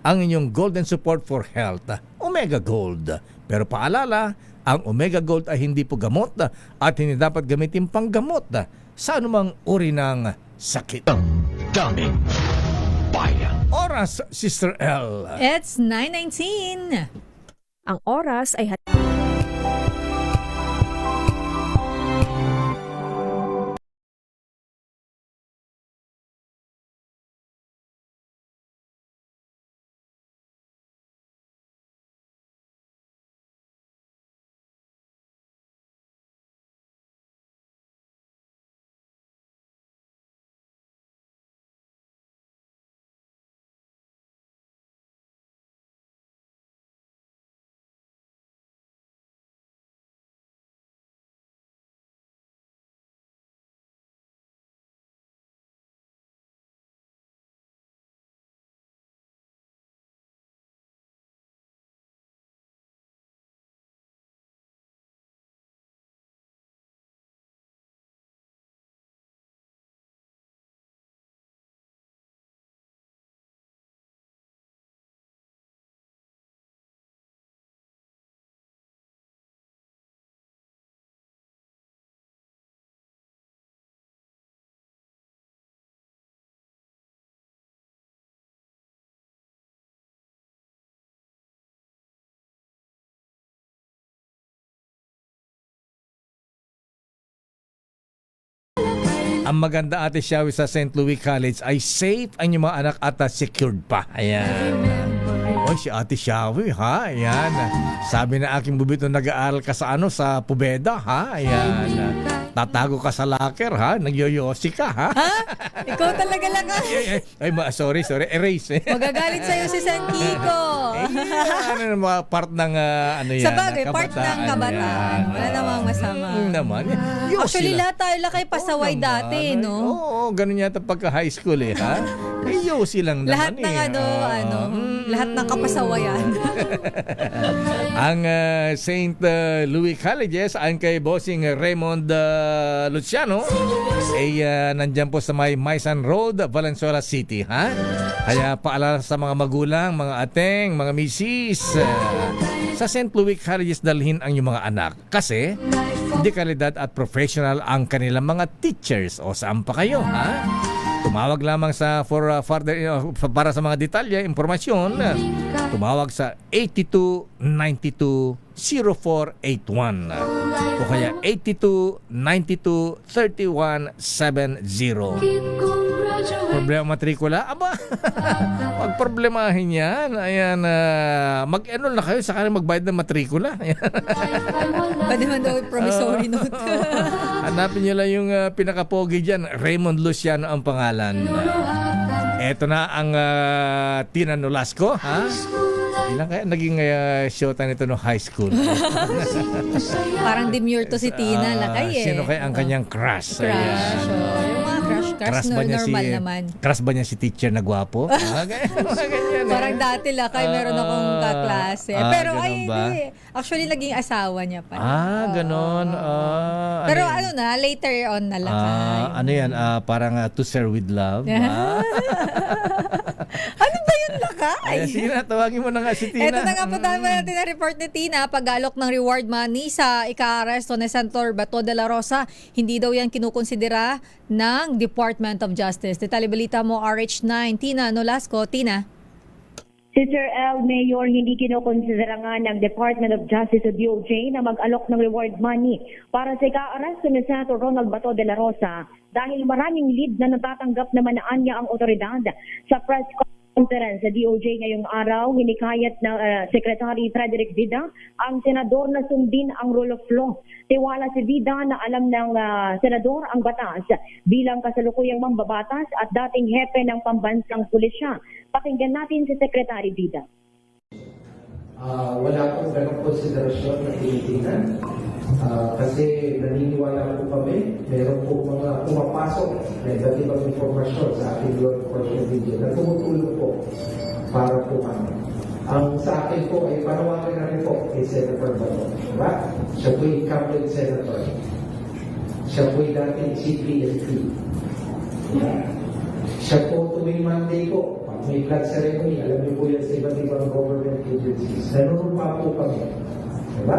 S1: ang inyong golden support for health, Omega Gold. Pero paalala, ang Omega Gold ay hindi po gamot at hindi dapat gamitin panggamot sa anumang uri ng sakit.
S3: Daming bayan.
S1: Oras, Sister L.
S10: It's 9:19.
S14: Ang oras ay
S1: Ang maganda, Ate Shawi, sa St. Louis College ay safe ang inyong mga anak at secured pa. Ayan. Oy, si Ate Shawi, ha? Ayan. Sabi na aking bubito, nag-aaral ka sa sa Pubeda, ha? Ayan. Tatago ka sa locker, ha? Nagyoyosi ka, ha?
S10: Ha? Ikaw talaga lang.
S1: Sorry. Erase.
S10: Magagalit sa'yo si San Kiko.
S1: Ano na mga part ng yan?
S10: Sa bagay, part ng kabataan. Wala namang masama.
S1: Naman.
S10: Actually, lahat tayo lakay pasaway dati, no?
S1: Oo, ganun yata pagka high school, ha? Yosi lang naman.
S10: Lahat ng lahat ng kapasawayan.
S1: Ang St. Louis Colleges, ang kay Bossing Raymond Luciano, ay nandyan po sa may Maisan Road, Valenzuela City, ha? Kaya paalala sa mga magulang, mga ateng, mga misis, sa St. Louis Colleges dalhin ang inyong mga anak. Kasi, di kalidad at professional ang kanilang mga teachers. O saan pa kayo, ha? Tumawag lamang para sa mga detalye, informasyon, tumawag sa 8292-0481 o kaya 8292-3170. Problema matrikula? Aba, wag problemahin yan. Ayan, mag-enroll na kayo, saka magbayad ng matrikula.
S10: Pwede man daw promissory note.
S1: Hanapin nyo lang yung pinakapogi dyan. Raymond Luciano ang pangalan. Eto na ang Tina Nolasco, ha? Ilang kaya naging showtime nito no high school?
S10: Parang demure to si Tina, lakay eh.
S1: Sino kaya ang kanyang crush?
S10: Yung mga crush normal naman.
S1: Crush ba niya si teacher na gwapo? Ganyan,
S10: parang dati lakay, meron akong kaklase. Pero ay, hindi. Actually, naging asawa niya pa.
S1: Ganon.
S10: Pero ano na, later on na lakay.
S1: Ano yan? Parang To Serve With Love?
S10: Ano ba yun, lakay?
S1: Sige na, tawagin mo na nga si Tina.
S10: Ito na nga po natin na report ni Tina. Pag-alok ng reward money sa ika-aresto ni Senator Bato de la Rosa, hindi daw yan kinukonsidera ng Department of Justice. Detalye balita mo, RH9. Tina Nolasco. Tina.
S17: Sister L, Mayor, hindi kinokonsidera nga ng Department of Justice o DOJ na mag-alok ng reward money para sa ika-aresto ni Senator Ronald Bato de la Rosa dahil maraming lead na natatanggap na manaan niya ang otoridad. Sa press conference sa DOJ ngayong araw, hinikayat na Secretary Frederick Vida ang senador na sundin ang rule of law. Tiwala si Vida na alam ng senador ang batas bilang kasalukuyang mambabatas at dating hepe ng pambansang pulisya. Pakinggan natin si Secretary Vida.
S18: Wala pong ganong konsiderasyon na tinitingnan. Kasi naniniwala po kami, meron po mga pumapasok na iba't ibang informasyon sa ating law enforcement region na tumutulong po para po kami. Ang sa akin po ay panawagan na rin po kay Senator Bato. Diba? Siya po yung incumbent senator. Siya po yung dating CPFP. Siya po tuwing Monday po, pag may flag ceremony, alam niyo po yan sa iba't ibang government agencies. Nanunumpa po kami. Diba?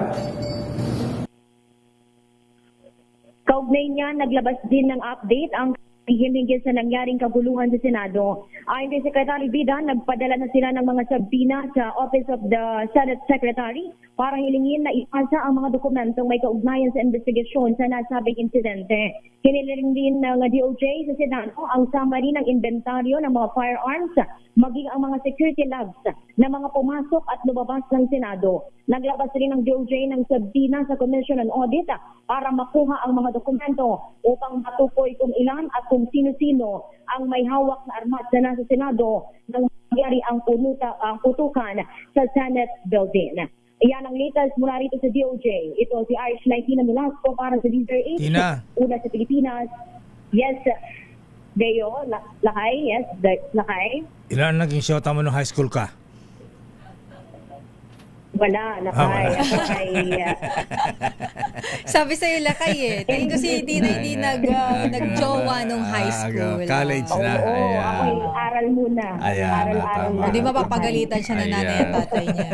S17: Kaugnay niya, naglabas din ng update ang hinggil sa nangyaring kaguluhan sa Senado. Ayon kay Secretary Vida, nagpadala na sila ng mga sabina sa Office of the Senate Secretary para hilingin na ipasa ang mga dokumentong may kaugnayan sa investigasyon sa nasabing insidente. Hiniling din ng DOJ sa Senado ang summary ng inventaryo ng mga firearms, maging ang mga security labs na mga pumasok at lumabas ng Senado. Naglabas rin ng DOJ ng sabina sa Commission on Audit para makuha ang mga dokumento upang matukoy kung ilan at kung sino-sino ang may hawak na armas na nasa Senado nang mangyari ang putukan sa Senate building. Iyan ang latest mula rito sa DOJ. Ito si Irish Tina Nolasco para sa DZRH.
S1: Tina.
S17: Una sa Pilipinas. Yes, Deo, Lakay. Yes, Lakay.
S1: Ilan naging shota mo nung high school ka?
S17: Wala, Lakay.
S10: Sabi sa'yo, Lakay eh. Tingin ko si Tina hindi nag-jowa nung high school.
S1: College na.
S17: Oo, ako'y aral muna. Aral
S1: tama.
S10: Hindi mapapagalitan siya ng nanay at tatay niya.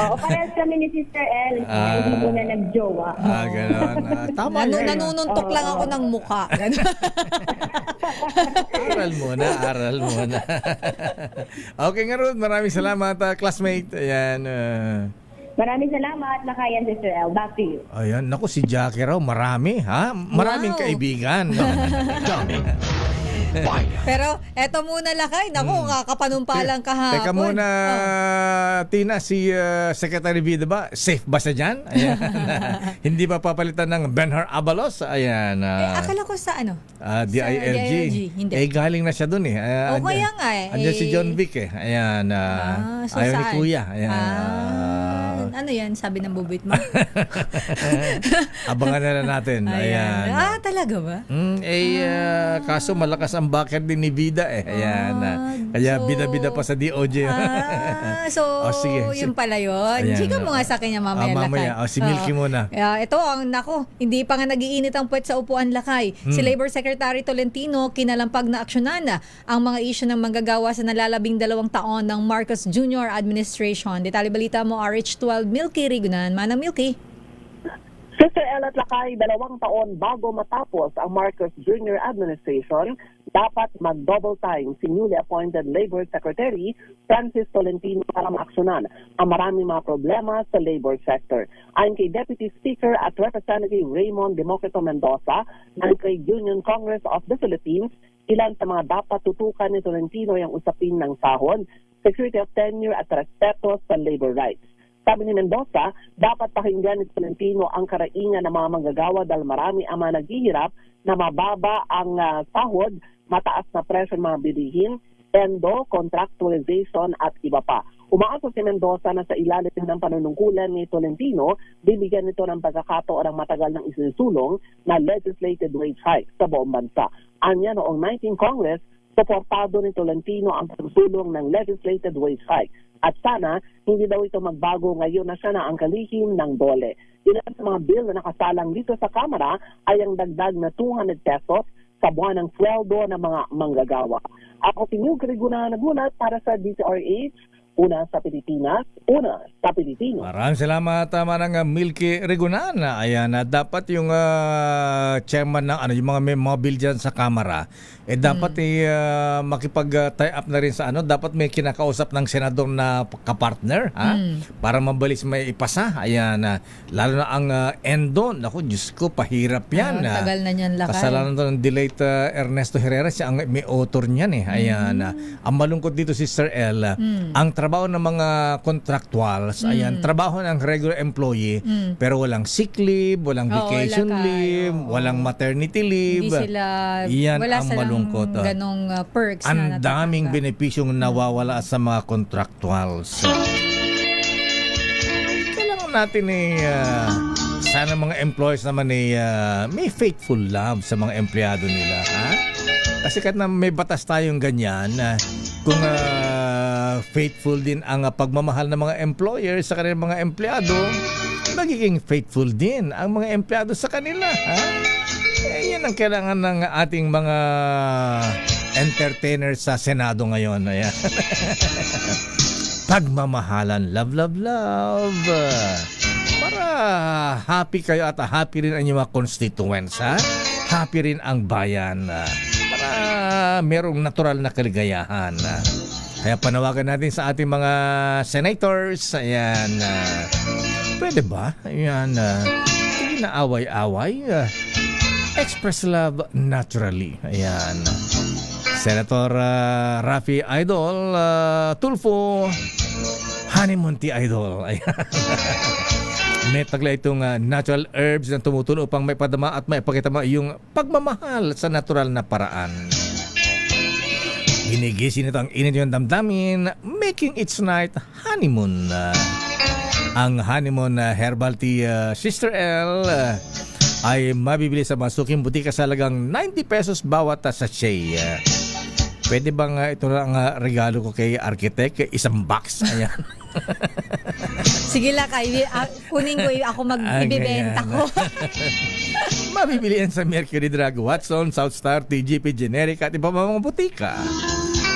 S17: Oo, parehas kami ni Sister El. Hindi muna nag-jowa.
S1: Ganon. Tama yun.
S10: Nanununtok lang ako ng muka.
S1: Aral muna. Okay nga Ruth, maraming salamat classmate. Ayan.
S17: Maraming salamat, Lakayan, Sister El. Back to you.
S1: Ayan, naku si Jackie raw, marami ha? Maraming kaibigan.
S3: Daming bayan.
S10: Pero eto muna, Lakay. Naku, kakapanumpalang kahapon.
S1: Teka muna, Tina, si Secretary Vida ba? Safe ba siya dyan? Ayan. Hindi ba papalitan ng Benhur Abalos? Ayan.
S10: Akala ko sa ano?
S1: DILG.
S10: Hindi.
S1: Galing na siya dun eh.
S10: Kaya nga eh.
S1: Andiyan si John Vic eh. Ayan.
S10: So
S1: ayaw ni
S10: saan?
S1: Kuya. Ayan.
S10: Ano yan? Sabi ng bubit mo?
S1: Abangan na lang natin. Ayan.
S10: Talaga ba?
S1: Kaso malakas ang backer din ni Vida eh. Ayan. Kaya bida-bida pa sa DOJ.
S10: So,
S1: sige.
S10: yun pala yun.
S1: Ayan.
S10: Chika mo nga sa kanya mamaya,
S1: mamaya.
S10: Lakay.
S1: Si Milky muna.
S10: Ito, hindi pa nga nagiinit ang puwet sa upuan, Lakay. Si Labor Secretary Tolentino kinalampag na aksyonan ang mga isyu ng manggagawa sa nalalabing 2 taon ng Marcos Jr. administration. Detalye balita mo, RH12, Milky Rigunan. Manang Milky.
S19: Sister El at Lakay, 2 taon bago matapos ang Marcos Jr. administration, dapat mag-double time si newly appointed Labor Secretary Francis Tolentino para maaksyonan ang maraming mga problema sa labor sector. Ayon kay Deputy Speaker at Representative Raymond Democrito Mendoza ng Trade Union Congress of the Philippines, ilan sa mga dapat tutukan ni Tolentino yung usapin ng sahod, security of tenure at respeto sa labor rights. Sabi ni Mendoza, dapat pakinggan ni Tolentino ang karaingan ng mga manggagawa dahil marami ang mga naghihirap na mababa ang sahod, mataas na presyo ng mga bilihin, endo, contractualization at iba pa. Umaasa si Mendoza na sa ilalim ng panunungkulan ni Tolentino, bibigyan nito ng pagkakataon ang matagal ng isinusulong na legislated wage hike sa buong bansa. Anya noong 19 Congress, suportado ni Tolentino ang pagsulong ng legislated wage hike. At sana, hindi daw ito magbago ngayon na siya na ang kalihim ng dole. Ilan sa mga bill na nakasalang dito sa Kamara ay ang dagdag na 200 pesos sa buwan ng sweldo ng mga manggagawa. Ako si Milky Rigunan nagulat para sa DZRH. Una sa Pilipinas, una sa Pilipino.
S1: Maraming salamat Manang Milky Rigunan. Ayan, dapat yung chairman ng yung mga may mobile dyan sa Kamara, dapat makipag-tie up na rin sa dapat may kinakausap ng senador na kapartner, para mabilis may ipasa. Ayan, lalo na ang endo. Naku, Diyos ko, pahirap yan.
S10: Tagal na niyan, Lakay.
S1: Kasalanan to ng delayed Ernesto Herrera, siya ang may author niyan eh. Ayan, ang malungkot dito si Sister El, ang trabaho ng mga contractuals, ayan, trabaho ng regular employee, pero walang sick leave, walang vacation leave, walang maternity leave.
S10: Hindi sila,
S1: yan
S10: wala
S1: ang
S10: silang
S1: malungkot.
S10: ganong perks
S1: ang
S10: na
S1: daming benepisyong nawawala sa mga contractuals. naman natin sana mga employees naman may faithful love sa mga empleyado nila, ha? Kasi kahit na may batas tayong ganyan, kung faithful din ang pagmamahal ng mga employer sa kanilang mga empleyado, magiging faithful din ang mga empleyado sa kanila, ha? Yan ang kailangan ng ating mga entertainers sa Senado ngayon. Ayan. Pagmamahalan, love, love, love. Para happy kayo at happy rin ang inyong mga constituents, ha? Happy rin ang bayan. Para merong natural na kaligayahan. Kaya panawagan natin sa ating mga senators. Ayan. Pwede ba? Ayan. Hindi na away-away. Express love naturally. Ayan. Senator Raffy Idol Tulfo, honeymoon tea idol. Ayan. May tagla itong natural herbs na tumutulong upang may padama at may ipakita yung pagmamahal sa natural na paraan. Ginigising nito ang init yung damdamin, making its night honeymoon. Ang honeymoon herbal tea Sister L ay mabibili sa masuking butika sa halagang 90 pesos bawat sachet. Pwede bang ito lang regalo ko kay architect? Isang box. Ayan.
S10: Sige lang, kunin ko ako magbibenta ko.
S1: Mabibili yan sa Mercury Drug, Watson, South Star, TGP Generic at iba mga butika.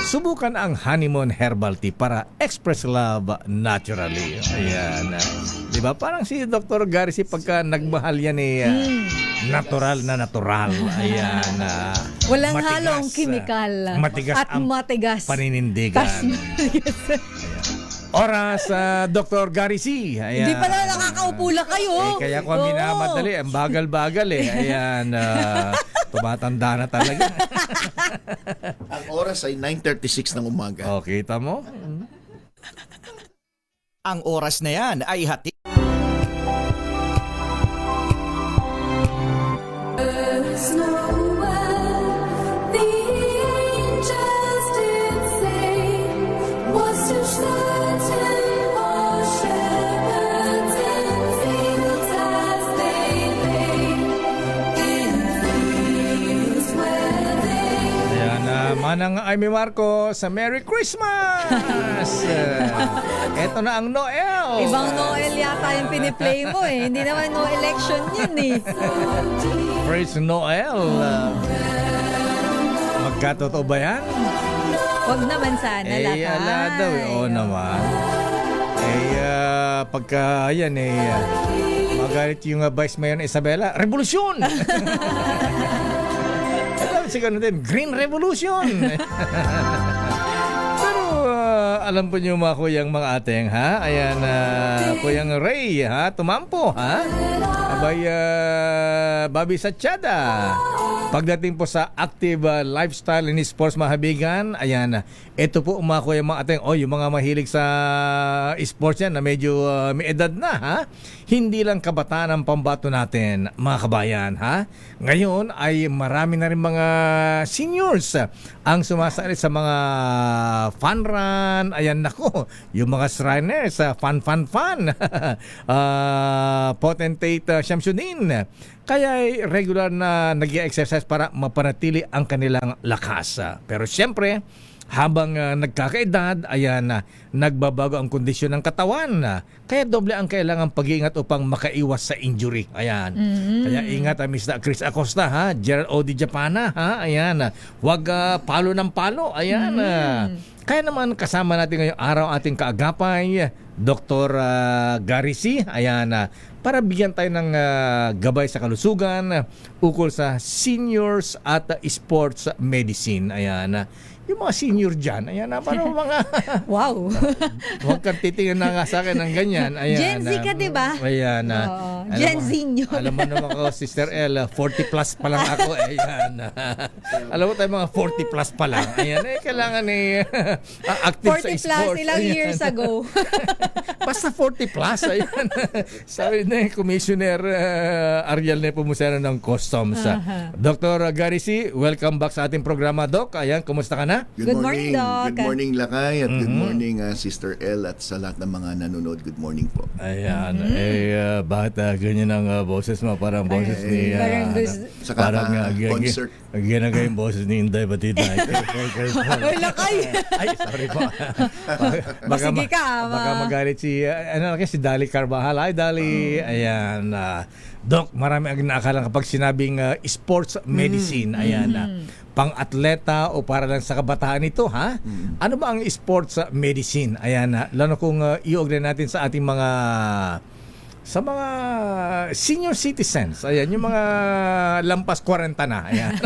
S1: Subukan ang honeymoon herbal tea para express love naturally. Ayan. Diba? Parang si Dr. Garci pagka nagmahal yan natural na natural. Ayan.
S10: Walang
S1: matigas,
S10: halong kimikal.
S1: Matigas
S10: at matigas.
S1: Paninindigan. Oras, Dr. Garci.
S10: Hindi pala nakakaupo lang kayo.
S1: Kaya ko minamadali. Ang bagal-bagal Ayan. Tumatanda na talaga.
S3: Ang oras ay 9:36 ng umaga.
S1: O, kita mo?
S9: Ang oras na yan ay hati.
S1: Manang Amy Marco sa Merry Christmas! Eto na ang Noel!
S10: Ibang Noel yata yung piniplay mo Hindi naman no election yun
S1: Praise Noel! Magkatotoo ba yan?
S10: Huwag naman sana lakay.
S1: Ala daw Oo naman. Pagka yan magalit yung Vice Mayor Isabela, revolusyon! Siguro din, Green Revolution. Pero alam po niyo mga kuyang mga ateng, ha? Ayan, Kuyang Ray, ha? Tumampo, ha? Abay, Bobby Sachada. Pagdating po sa active lifestyle and sports mahabigan, ayan, ito po mga kuyang mga ateng, yung mga mahilig sa sports yan na medyo may edad na, ha? Hindi lang kabataan ang pambato natin, mga kabayan, ha? Ngayon ay marami na rin mga seniors ang sumasali sa mga fun run. Ayan, nako, yung mga Shriners, fun. Potentate Shamsuddin. Kaya regular na nag-exercise para mapanatili ang kanilang lakas. Pero siyempre, habang nagkakaedad, ayan, nagbabago ang kondisyon ng katawan. Kaya doble ang kailangan pag-iingat upang makaiwas sa injury. Ayan. Kaya ingat, Mr. Chris Acosta, ha? Gerald O. Di Japana, ha? Ayan. Huwag palo ng palo. Ayan. Kaya naman kasama natin ngayong araw ating kaagapay, Dr. Garci. Ayan. Para bigyan tayo ng gabay sa kalusugan ukol sa seniors at sports medicine. Ayan. Yung mga senior dyan, ayan na, parang mga...
S10: Wow!
S1: Huwag kang titingin na nga sa akin ng ganyan. Ayan,
S10: Gen Z ka, diba?
S1: Ayan.
S10: Gen Z nyo.
S1: Alam mo naman ko, Sister L, 40 plus pa lang ako. Ayan. Alam mo tayo mga 40 plus pa lang. Ayan, kailangan active sa sports.
S10: 40 plus, ilang years ago.
S1: Basta 40 plus, ayan. Sabi na Commissioner Ariel Nepomuceno ng Customs. Dr. Garci, welcome back sa ating programa, Doc. Ayan, kumusta ka na? ha?
S10: Good morning, Doc.
S3: Good morning, Lakay, at good morning, Sister El, at sa lahat ng mga nanonood. Good morning po.
S1: Ayan. Bakit ganyan ang boses mo? Parang boses ni...
S3: Saka concert.
S1: Ginagay yung boses ni Inday Batida.
S10: Ay, Lakay.
S1: Ay, sorry po.
S10: Sige ka.
S1: Baka magalit si Dali Carvajal. Ay, Dali. Ayan. Doc, marami ang naakalang kapag sinabing sports medicine. Ayan. Pang-atleta o para lang sa kabataan ito, ha? Ano ba ang sports medicine? Ayan. Lalo kung iugnay natin sa ating mga senior citizens. Ayan, yung mga lampas 40 na. Ayan.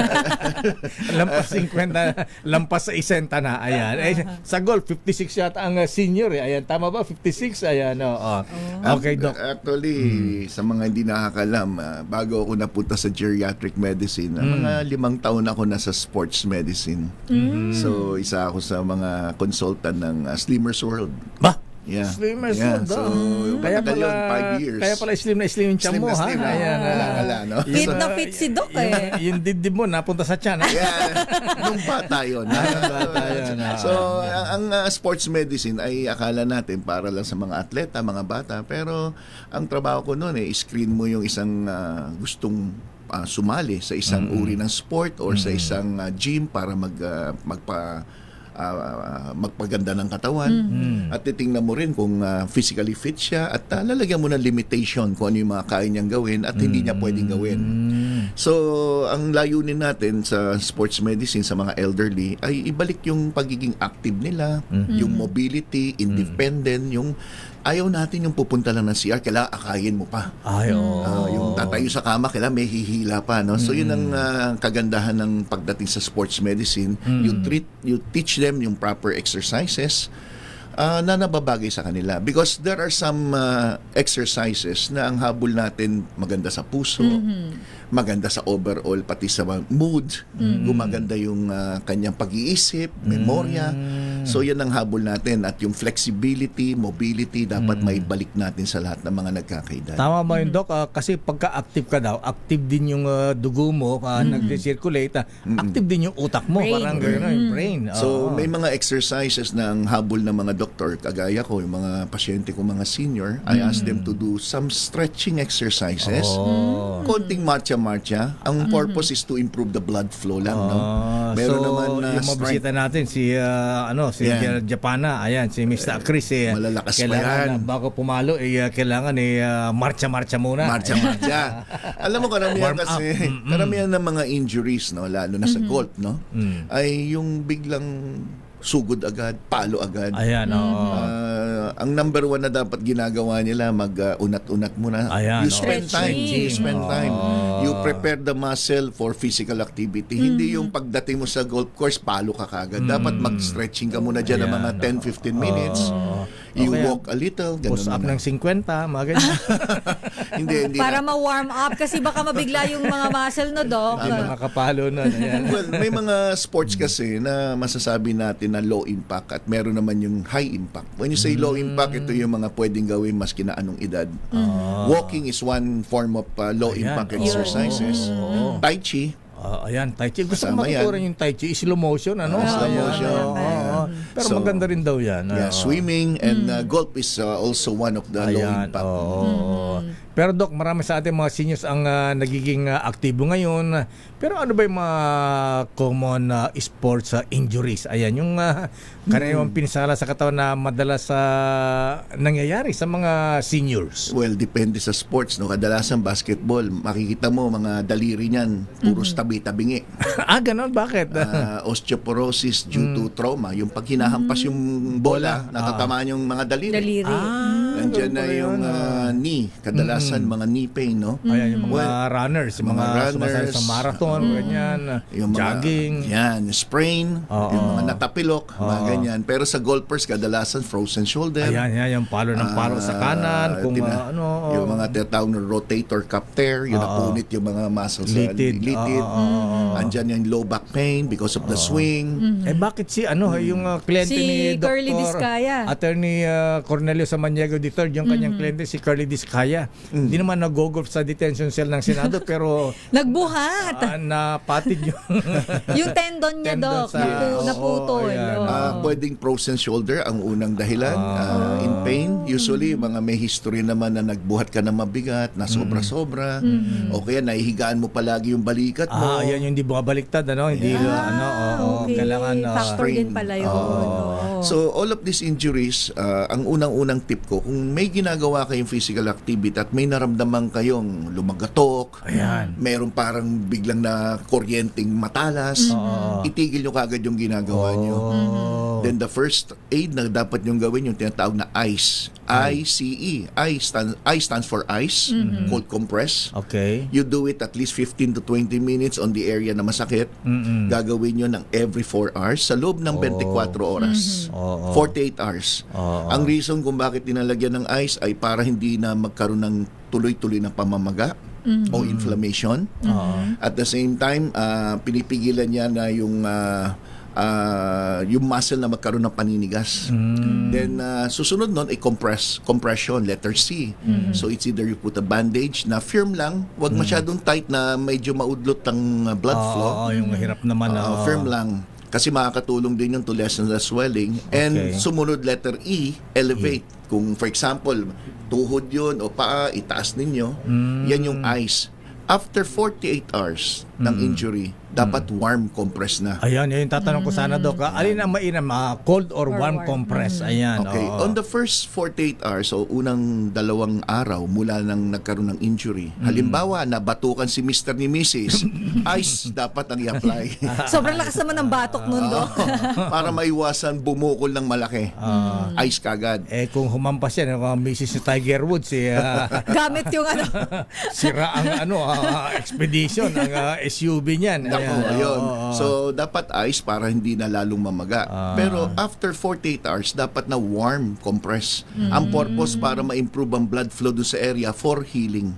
S1: Lampas 50, lampas sa 60 na. Ayan. Sa golf, 56 yata ang senior. Ayan, tama ba? 56? Ayan, Okay, Doc.
S3: Actually, sa mga hindi nakakalam, bago ako napunta sa geriatric medicine, mga 5 taon ako nasa sports medicine. So, isa ako sa mga consultant ng Slimmers World.
S1: Ba?
S3: Yeah.
S1: Slimmers
S3: yeah.
S1: World.
S3: So,
S1: kaya
S3: matagal yun,
S1: pala
S3: 5 years.
S1: Kaya pala slim na slim yung tiyan mo, ha? Ayan.
S3: No?
S10: Fit na fit si Doc,
S1: Yung dibdib mo, napunta sa tiyan, ha?
S3: Yeah. Nung bata yun. So, ang sports medicine ay akala natin para lang sa mga atleta, mga bata. Pero, ang trabaho ko noon, screen mo yung isang gustong sumali sa isang uri ng sport or sa isang gym para magpaganda ng katawan at titingnan mo rin kung physically fit siya at lalagyan mo ng limitation kung ano yung mga kaya niyang gawin at hindi niya pwedeng gawin. So, ang layunin natin sa sports medicine sa mga elderly ay ibalik yung pagiging active nila, yung mobility, independent, yung ayaw natin yung pupunta lang ng CR, kailangan akayin mo pa. Yung tatayo sa kama, kailangan may hihila pa. No? So, yun ang kagandahan ng pagdating sa sports medicine. You teach them yung proper exercises na nababagay sa kanila. Because there are some exercises na ang habol natin maganda sa puso, maganda sa overall, pati sa mood, gumaganda yung kanyang pag-iisip, memorya. So yan ang habol natin at yung flexibility, mobility, dapat maibalik natin sa lahat ng mga nagkakaedad.
S1: Tama ba yun, Doc? Kasi pagka-active ka daw, active din yung dugo mo, nag-circulate, active din yung utak mo,
S10: brain.
S1: parang gano'n, yung brain.
S3: So may mga exercises na ang habol ng mga doktor, kagaya ko, yung mga pasyente ko, mga senior, I ask them to do some stretching exercises. Konting marcha-marcha. Ang purpose is to improve the blood flow lang. No? Meron
S1: so,
S3: naman
S1: yung mabisita natin, si Japana, ayan, si Mr. Chris,
S3: malalakas pa
S1: kailangan
S3: yan.
S1: bago pumalo, kailangan marcha-marcha muna.
S3: Marcha-marcha. Alam mo, karamihan kasi, karamihan ng mga injuries, no, lalo na sa golf, no, ay yung biglang sugod agad, palo agad.
S1: Ayan,
S3: ang number one na dapat ginagawa nila, mag-unat-unat muna.
S1: Ayan,
S3: you spend time. You spend time. You prepare the muscle for physical activity. Hindi yung pagdating mo sa golf course, palo ka kagad. Dapat mag-stretching ka muna dyan ng mga 10-15 minutes. You walk a little.
S1: Push up ng 50, mga ganyan.
S3: hindi
S10: para ma-warm up kasi baka mabigla yung mga muscle no, Doc.
S1: Mga kapalo nun.
S3: Well, may mga sports kasi na masasabi natin na low impact at meron naman yung high impact. When you say low impact, ito yung mga pwedeng gawin maski na anong edad. Walking is one form of low impact exercises. Tai Chi.
S1: Ayan, Tai Chi. Gusto ko matuturan yung Tai Chi. Slow motion, ano?
S3: Slow motion.
S1: Pero maganda rin daw yan.
S3: Swimming and golf is also one of the low impact.
S1: Pero Doc, marami sa ating mga seniors ang nagiging aktibo ngayon. Pero ano ba yung mga common sports injuries? Ayan, yung karaniwang pinsala sa katawan na madalas nangyayari sa mga seniors.
S3: Well, depende sa sports. No? Kadalasan basketball, makikita mo mga daliri niyan, puro tabi-tabingi.
S1: Ganon? Bakit?
S3: Osteoporosis due to trauma. Yung pag hinahampas yung bola, natatamaan yung mga daliri. Nandiyan na yung knee. Kadalasan mga knee pain, no?
S1: Ayan, yung mga runners, yung mga sumasali sa marathon, ganyan,
S3: yung
S1: jogging.
S3: Yan, sprain, yung mga natapilok, mga ganyan. Pero sa golfers, kadalasan frozen shoulder.
S1: Ayan, yung palo ng palo sa kanan, kung
S3: yung mga tinatawag na rotator cuff tear, yung napunit yung mga muscles sa litid. Andyan yung low back pain because of the swing.
S1: Bakit yung kliyente ni Dr.
S10: Curly Discaya,
S1: Attorney Cornelio Samaniego III, yung kanyang kliyente si Curly Discaya, kaya. Hindi naman nag-golf sa detention cell ng Senado pero
S10: Nagbuhat.
S1: napatid yung
S10: Yung tendon niya,
S1: Tendon
S10: Doc,
S1: sa-
S10: naputol.
S1: ayan.
S10: Oo.
S3: Pwedeng frozen shoulder ang unang dahilan in pain. Usually, mga may history naman na nagbuhat ka na mabigat, na sobra-sobra. O kaya nahihigaan mo palagi yung balikat mo.
S1: yan yung hindi bumabaliktad, ano? Hindi,
S10: Okay.
S1: kailangan
S10: Factor din pala yun. Oo.
S3: So all of these injuries, ang unang-unang tip ko, kung may ginagawa kayong physical activity at may naramdaman kayong lumagatok, meron parang biglang na kuryenteng matalas, itigil nyo kagad yung ginagawa nyo. Then the first aid na dapat nyo gawin yung tinatawag na ICE. ICE. I stands for ice, cold compress.
S1: Okay.
S3: You do it at least 15 to 20 minutes on the area na masakit. Gagawin nyo ng every 4 hours sa loob ng 24 oras. 48 hours. Ang reason kung bakit dinalagyan ng ice ay para hindi na magkaroon ng tuloy-tuloy na pamamaga o inflammation. At the same time, pinipigilan niya na yung muscle na magkaroon ng paninigas. Then susunod nun ay compression, letter C. So it's either you put a bandage na firm lang, wag masyadong tight na medyo maudlot ang blood flow.
S1: Yung mahirap naman.
S3: Firm lang. Kasi makakatulong din yun to lessen the swelling. And sumunod letter E, elevate. Kung for example, tuhod yun o paa, itaas ninyo, yan yung ice. After 48 hours ng injury, dapat warm compress na.
S1: Ayan, yung tatanong ko sana, Doc. Alin ang mainam? Cold or warm compress? Ayan.
S3: Okay. On the first 48 hours, so unang 2 araw mula nang nagkaroon ng injury, halimbawa, nabatukan si Mr. ni Mrs., ice dapat ang i-apply.
S10: Sobrang lakas naman ng batok nun, Doc.
S3: Para maiwasan bumukol ng malaki. Ice kagad.
S1: Kung humampas yan, yung Mrs. Tiger Woods,
S10: Gamit yung
S1: sira ang expedition, ang SUV niyan.
S3: Ayun. So, dapat ice para hindi na lalong mamaga. Pero after 48 hours, dapat na warm compress. Ang purpose para ma-improve ang blood flow doon sa area for healing.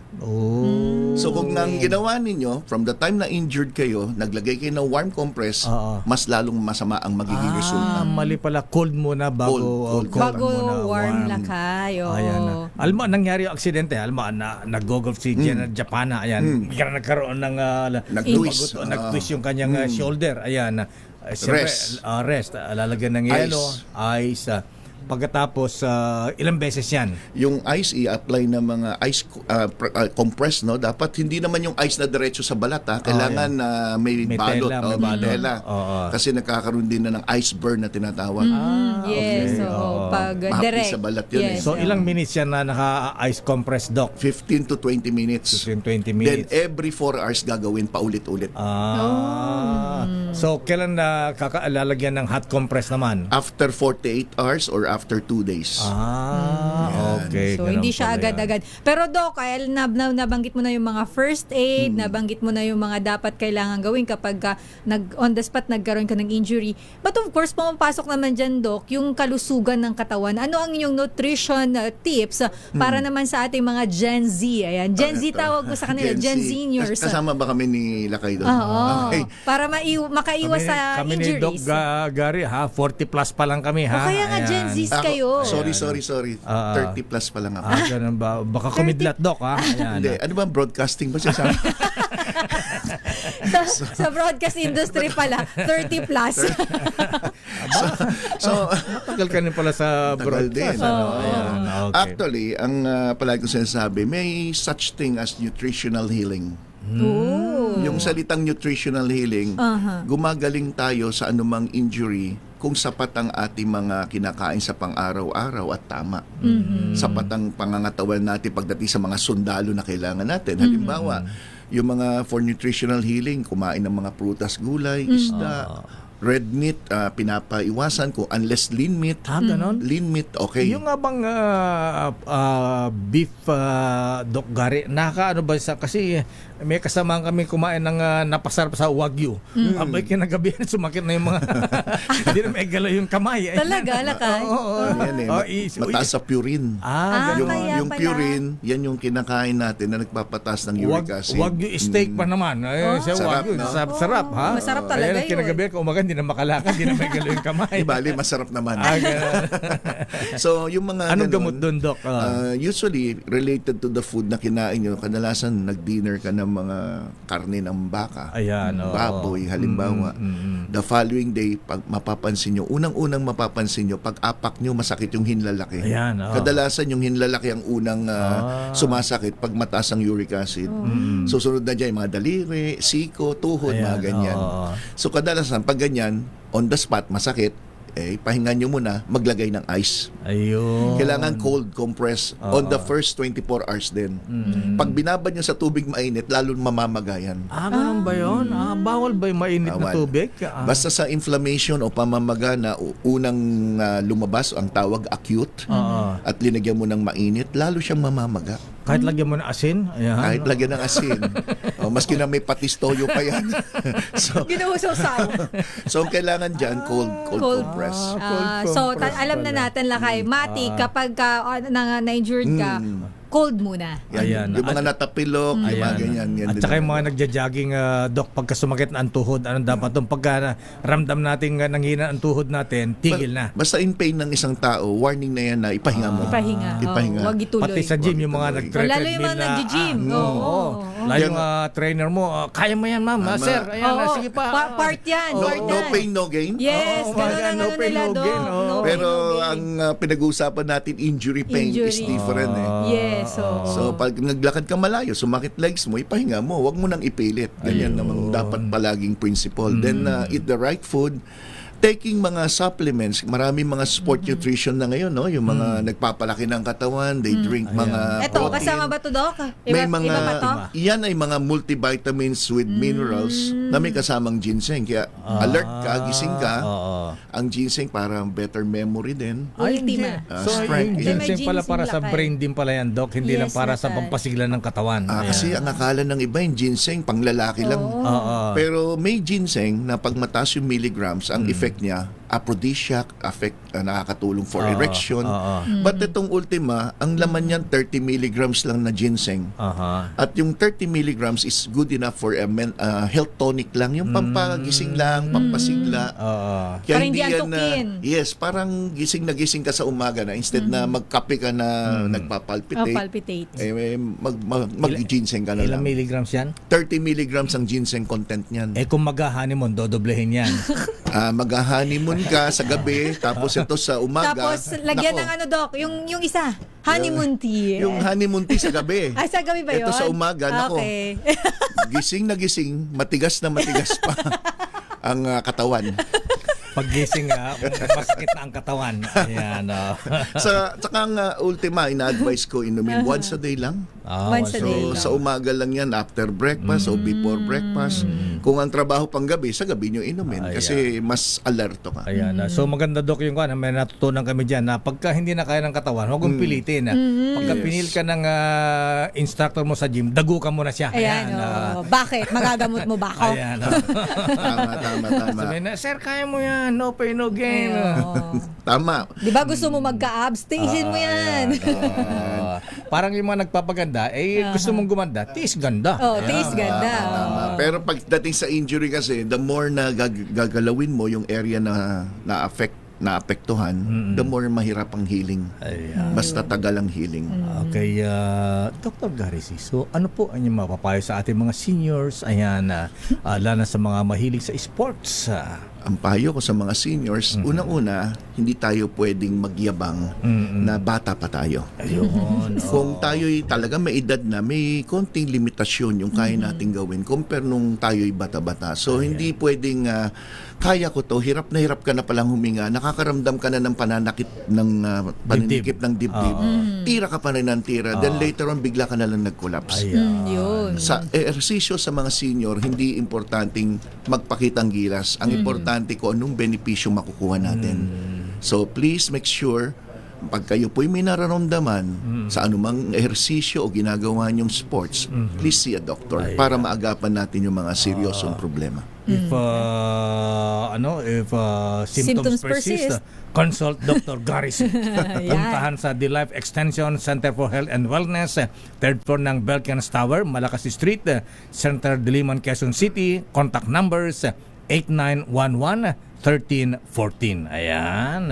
S3: So, kung ang ginawa ninyo, from the time na injured kayo, naglagay kayo ng warm compress, mas lalong masama ang magiging resulta.
S1: Mali pala. Cold muna bago
S10: bago warm lakay.
S1: Ayan na. Alam mo, nangyari yung aksidente. Alam mo, nag-golf si Jenna Japana. Ayan. Bigla nagkaroon ng
S3: nag-twist.
S1: Nag-twist yung kanyang shoulder. Ayan. Siyempre, rest. Lalagyan ng yelo. Ice. Pagkatapos, ilang beses yan?
S3: Yung ice, i-apply ng mga ice compress, no? Dapat hindi naman yung ice na diretso sa balat, ha? Kailangan may balot. May tela. Kasi nakakaroon din na ng ice burn na tinatawag.
S10: Yes. So, pag direct.
S3: Sa balat yun.
S10: Yes.
S1: So, ilang minutes yan na naka-ice compress, Doc?
S3: 15 to 20 minutes.
S1: 15-20
S3: Then,
S1: minutes.
S3: every 4 hours gagawin paulit-ulit.
S1: So, kailan na lalagyan ng hot compress naman?
S3: After 48 hours or after 2 days.
S1: Okay.
S10: So, hindi siya agad-agad. Pero Doc, nabanggit mo na yung mga first aid, nabanggit mo na yung mga dapat kailangan gawin kapag on the spot nagkaroon ka ng injury. But of course, pumapasok naman dyan, Doc, yung kalusugan ng katawan. Ano ang inyong nutrition tips para naman sa ating mga Gen Z? Ayan, Gen Z tawag ko sa kanila, Gen Seniors.
S3: Kasama ba kami ni Lakay doon?
S10: Oo. Okay. Para makaiwas sa
S1: kami
S10: injuries.
S1: Kami ni Doc Gary, 40 plus pa lang kami, ha?
S10: Kaya nga Gen Z kayo.
S3: Sorry. 30 plus pa lang ako.
S1: Ganun ba? Baka kumidlat, Doc, ha? Ayan.
S3: Hindi. Ano ba broadcasting ba siya?
S10: Sa broadcast industry pala, 30 plus.
S3: so
S1: matagal ka rin pala sa broadcast.
S3: Okay. Actually, ang palagi kong sinasabi, may such thing as nutritional healing. Yung salitang nutritional healing, gumagaling tayo sa anumang injury kung sapat ang ating mga kinakain sa pang-araw-araw at tama. Sapat ang pangangatawan natin pagdating sa mga sundalo na kailangan natin. Halimbawa, yung mga for nutritional healing, kumain ng mga prutas, gulay, isda, red meat, pinapaiwasan ko unless lean meat.
S1: Ganon?
S3: Lean meat, okay.
S1: Yung nga bang beef, Doc Gary, ano ba sa, kasi may kasama kami kumain ng napasarap sa Wagyu. Abay kinagabihan, sumakit na yung mga hindi na may galaw yung kamay.
S10: Talaga, Lakay?
S3: Mataas sa purine. Yung purine, yan yung kinakain natin na nagpapataas ng uric acid.
S1: Wagyu steak pa naman. Sa
S3: Sarap,
S1: Wagyu,
S3: no?
S1: sarap, ha?
S10: Masarap talaga yun.
S1: Kinagabihan ko umaga, hindi na makalakad, hindi na may galaw yung kamay.
S3: Bali, masarap naman.
S1: Ganun.
S3: So, yung mga
S1: Anong
S3: ganun,
S1: gamot doon, Doc?
S3: usually, related to the food na kinain nyo, kadalasan nag-dinner ka ng mga karne ng baka,
S1: Ayan,
S3: baboy, halimbawa. The following day, pag mapapansin nyo, unang-unang mapapansin nyo, pag apak nyo, masakit yung hinlalaki.
S1: Ayan,
S3: Kadalasan yung hinlalaki ang unang sumasakit pag mataas ang uric acid. Susunod na dyan yung mga daliri, siko, tuhod, mga ganyan. So kadalasan, pag ganyan, on the spot, masakit, pahingan nyo muna, maglagay ng ice.
S1: Ayun.
S3: Kailangan cold compress on the first 24 hours din. Pag binabad nyo sa tubig mainit, lalo mamamagayan.
S1: Ganun ba yun? Bawal ba yung mainit na tubig?
S3: Basta sa inflammation o pamamaga na unang lumabas, ang tawag acute, at linagyan mo ng mainit, lalo siyang mamamaga.
S1: Kahit lagyan mo ng asin? Ayan.
S3: Kahit lagyan ng asin. Maski na may patistoyo pa yan.
S10: Ginuhusaw-saw.
S3: So, kailangan dyan, cold compress.
S10: Alam na natin, Lakay, Mati, kapag na-injured ka, cold muna.
S3: Yan, yung mga natapilok, yung mga ganyan.
S1: At saka yung mga nagja-jogging, Doc, pagka sumakit na ang tuhod, anong dapat doon? Pagka ramdam natin nanghina ang tuhod natin, tigil na.
S3: Basta in pain ng isang tao, warning na yan na ipahinga mo.
S10: Ipahinga. Huwag ituloy.
S1: Pati sa gym, yung mga nag-treadmill.
S10: Lalo yung mga nag-gym.
S1: Lalo yung trainer mo, kaya mo yan, ma'am. Sir, ayan, sige pa.
S10: Part yan.
S3: No pain, no gain?
S10: Yes,
S1: no pain, no gain.
S3: Pero ang pinag-uusapan natin, injury pain is different.
S10: Yes.
S3: So pag naglakad ka malayo, sumakit legs mo, ipahinga mo, wag mo nang ipilit. Ganyan naman dapat palaging principle. Then eat the right food. Taking mga supplements, maraming mga sport nutrition na ngayon, no? Yung mga nagpapalaki ng katawan, they drink mga
S10: Ito,
S3: protein.
S10: kasama ba ito, Doc?
S3: May mga,
S10: iba ba to?
S3: yan ay mga multivitamins with minerals na may kasamang ginseng. Kaya alert ka, gising ka. Ang ginseng para better memory din.
S10: Ultima.
S1: So, yung ginseng
S10: May
S1: pala para sa
S10: ginseng
S1: brain din pala yan, Doc. Hindi lang para sa pampasigla ng katawan.
S3: Kasi ang akala ng iba, yung ginseng, pang lalaki lang. Pero may ginseng na pag mataas yung milligrams, ang effect niya, aphrodisiac, nakakatulong for erection. But itong ultima, ang laman niyan 30 milligrams lang na ginseng. At yung 30 milligrams is good enough for a health tonic lang. Yung pampagising lang, pampasigla. Kaya
S10: Parang hindi antukin.
S3: Yes, parang gising na gising ka sa umaga na instead na magkape ka na nagpapalpitate.
S10: Palpitate.
S3: Mag-ginseng ka na lang.
S1: Ilang milligrams yan?
S3: 30 milligrams ang ginseng content niyan.
S1: Kung mag-honeymoon, dodoblehin yan.
S3: Mag-honeymoon ka sa gabi, tapos ito sa umaga.
S10: Tapos, lagyan ng Doc, yung isa, honeymoon tea.
S3: Yung honeymoon tea sa gabi.
S10: Sa gabi ba yun?
S3: Ito sa umaga, nako.
S10: Okay.
S3: Gising na gising, matigas na matigas pa ang katawan.
S1: Paggising masakit na ang katawan. Ayan.
S3: Saka ang ultima, ina-advise ko inumin once a day lang.
S10: Once a day lang.
S3: Sa umaga lang yan, after breakfast o before breakfast. Kung ang trabaho pang gabi, sa gabi nyo inumin. Kasi mas alerto ka.
S1: Ayan. So maganda, Doc, yung may natutunan kami dyan na pagka hindi na kaya ng katawan, huwag mong pilitin. Pagka pinil ka ng instructor mo sa gym, dagu ka muna siya.
S10: Ayan. Bakit? Magagamot mo ba ako?
S1: Ayan.
S3: Tama.
S1: Sabihin na, sir, kaya mo yan. No pain, no gain.
S3: Tama.
S10: Di ba gusto mo magka-abs? Tiisin mo yan.
S3: Parang
S1: yung mga nagpapaganda, gusto mong gumanda, tiis ganda.
S10: Tiis ganda.
S3: Pero pagdating sa injury kasi, the more na gagalawin mo yung area na naapektuhan, the more mahirap ang healing. Basta tagal ang healing.
S1: Okay, Dr. Garisi, so ano po ang inyong mapapayo sa ating mga seniors, lalo sa mga mahilig sa sports?
S3: Ang payo ko sa mga seniors, unang-una, hindi tayo pwedeng magyabang na bata pa tayo. Kung tayo'y talaga may edad na, may konting limitasyon yung kaya nating gawin compare nung tayo'y bata-bata. So, hindi pwedeng kaya ko to, hirap na hirap ka na palang huminga, nakakaramdam ka na ng pananakit ng paninikip ng dibdib. Tira ka pa rin ng tira, then later on, bigla ka na lang nag-collapse.
S10: Yun.
S3: Sa ehersisyo sa mga senior, hindi importanteng magpakitang gilas. Ang importante ko anong benepisyo makukuha natin. So please make sure pag kayo po'y may nararamdaman sa anumang ehersisyo o ginagawa niyong sports, please see a doctor para maagapan natin yung mga seryosong problema.
S1: If symptoms persist, consult Dr. Garrison. Puntahan sa The Life Extension Center for Health and Wellness, third floor ng Belkans Tower, Malakas Street, Center Diliman, Quezon City. Contact numbers 0917-8911-1314. Ayan.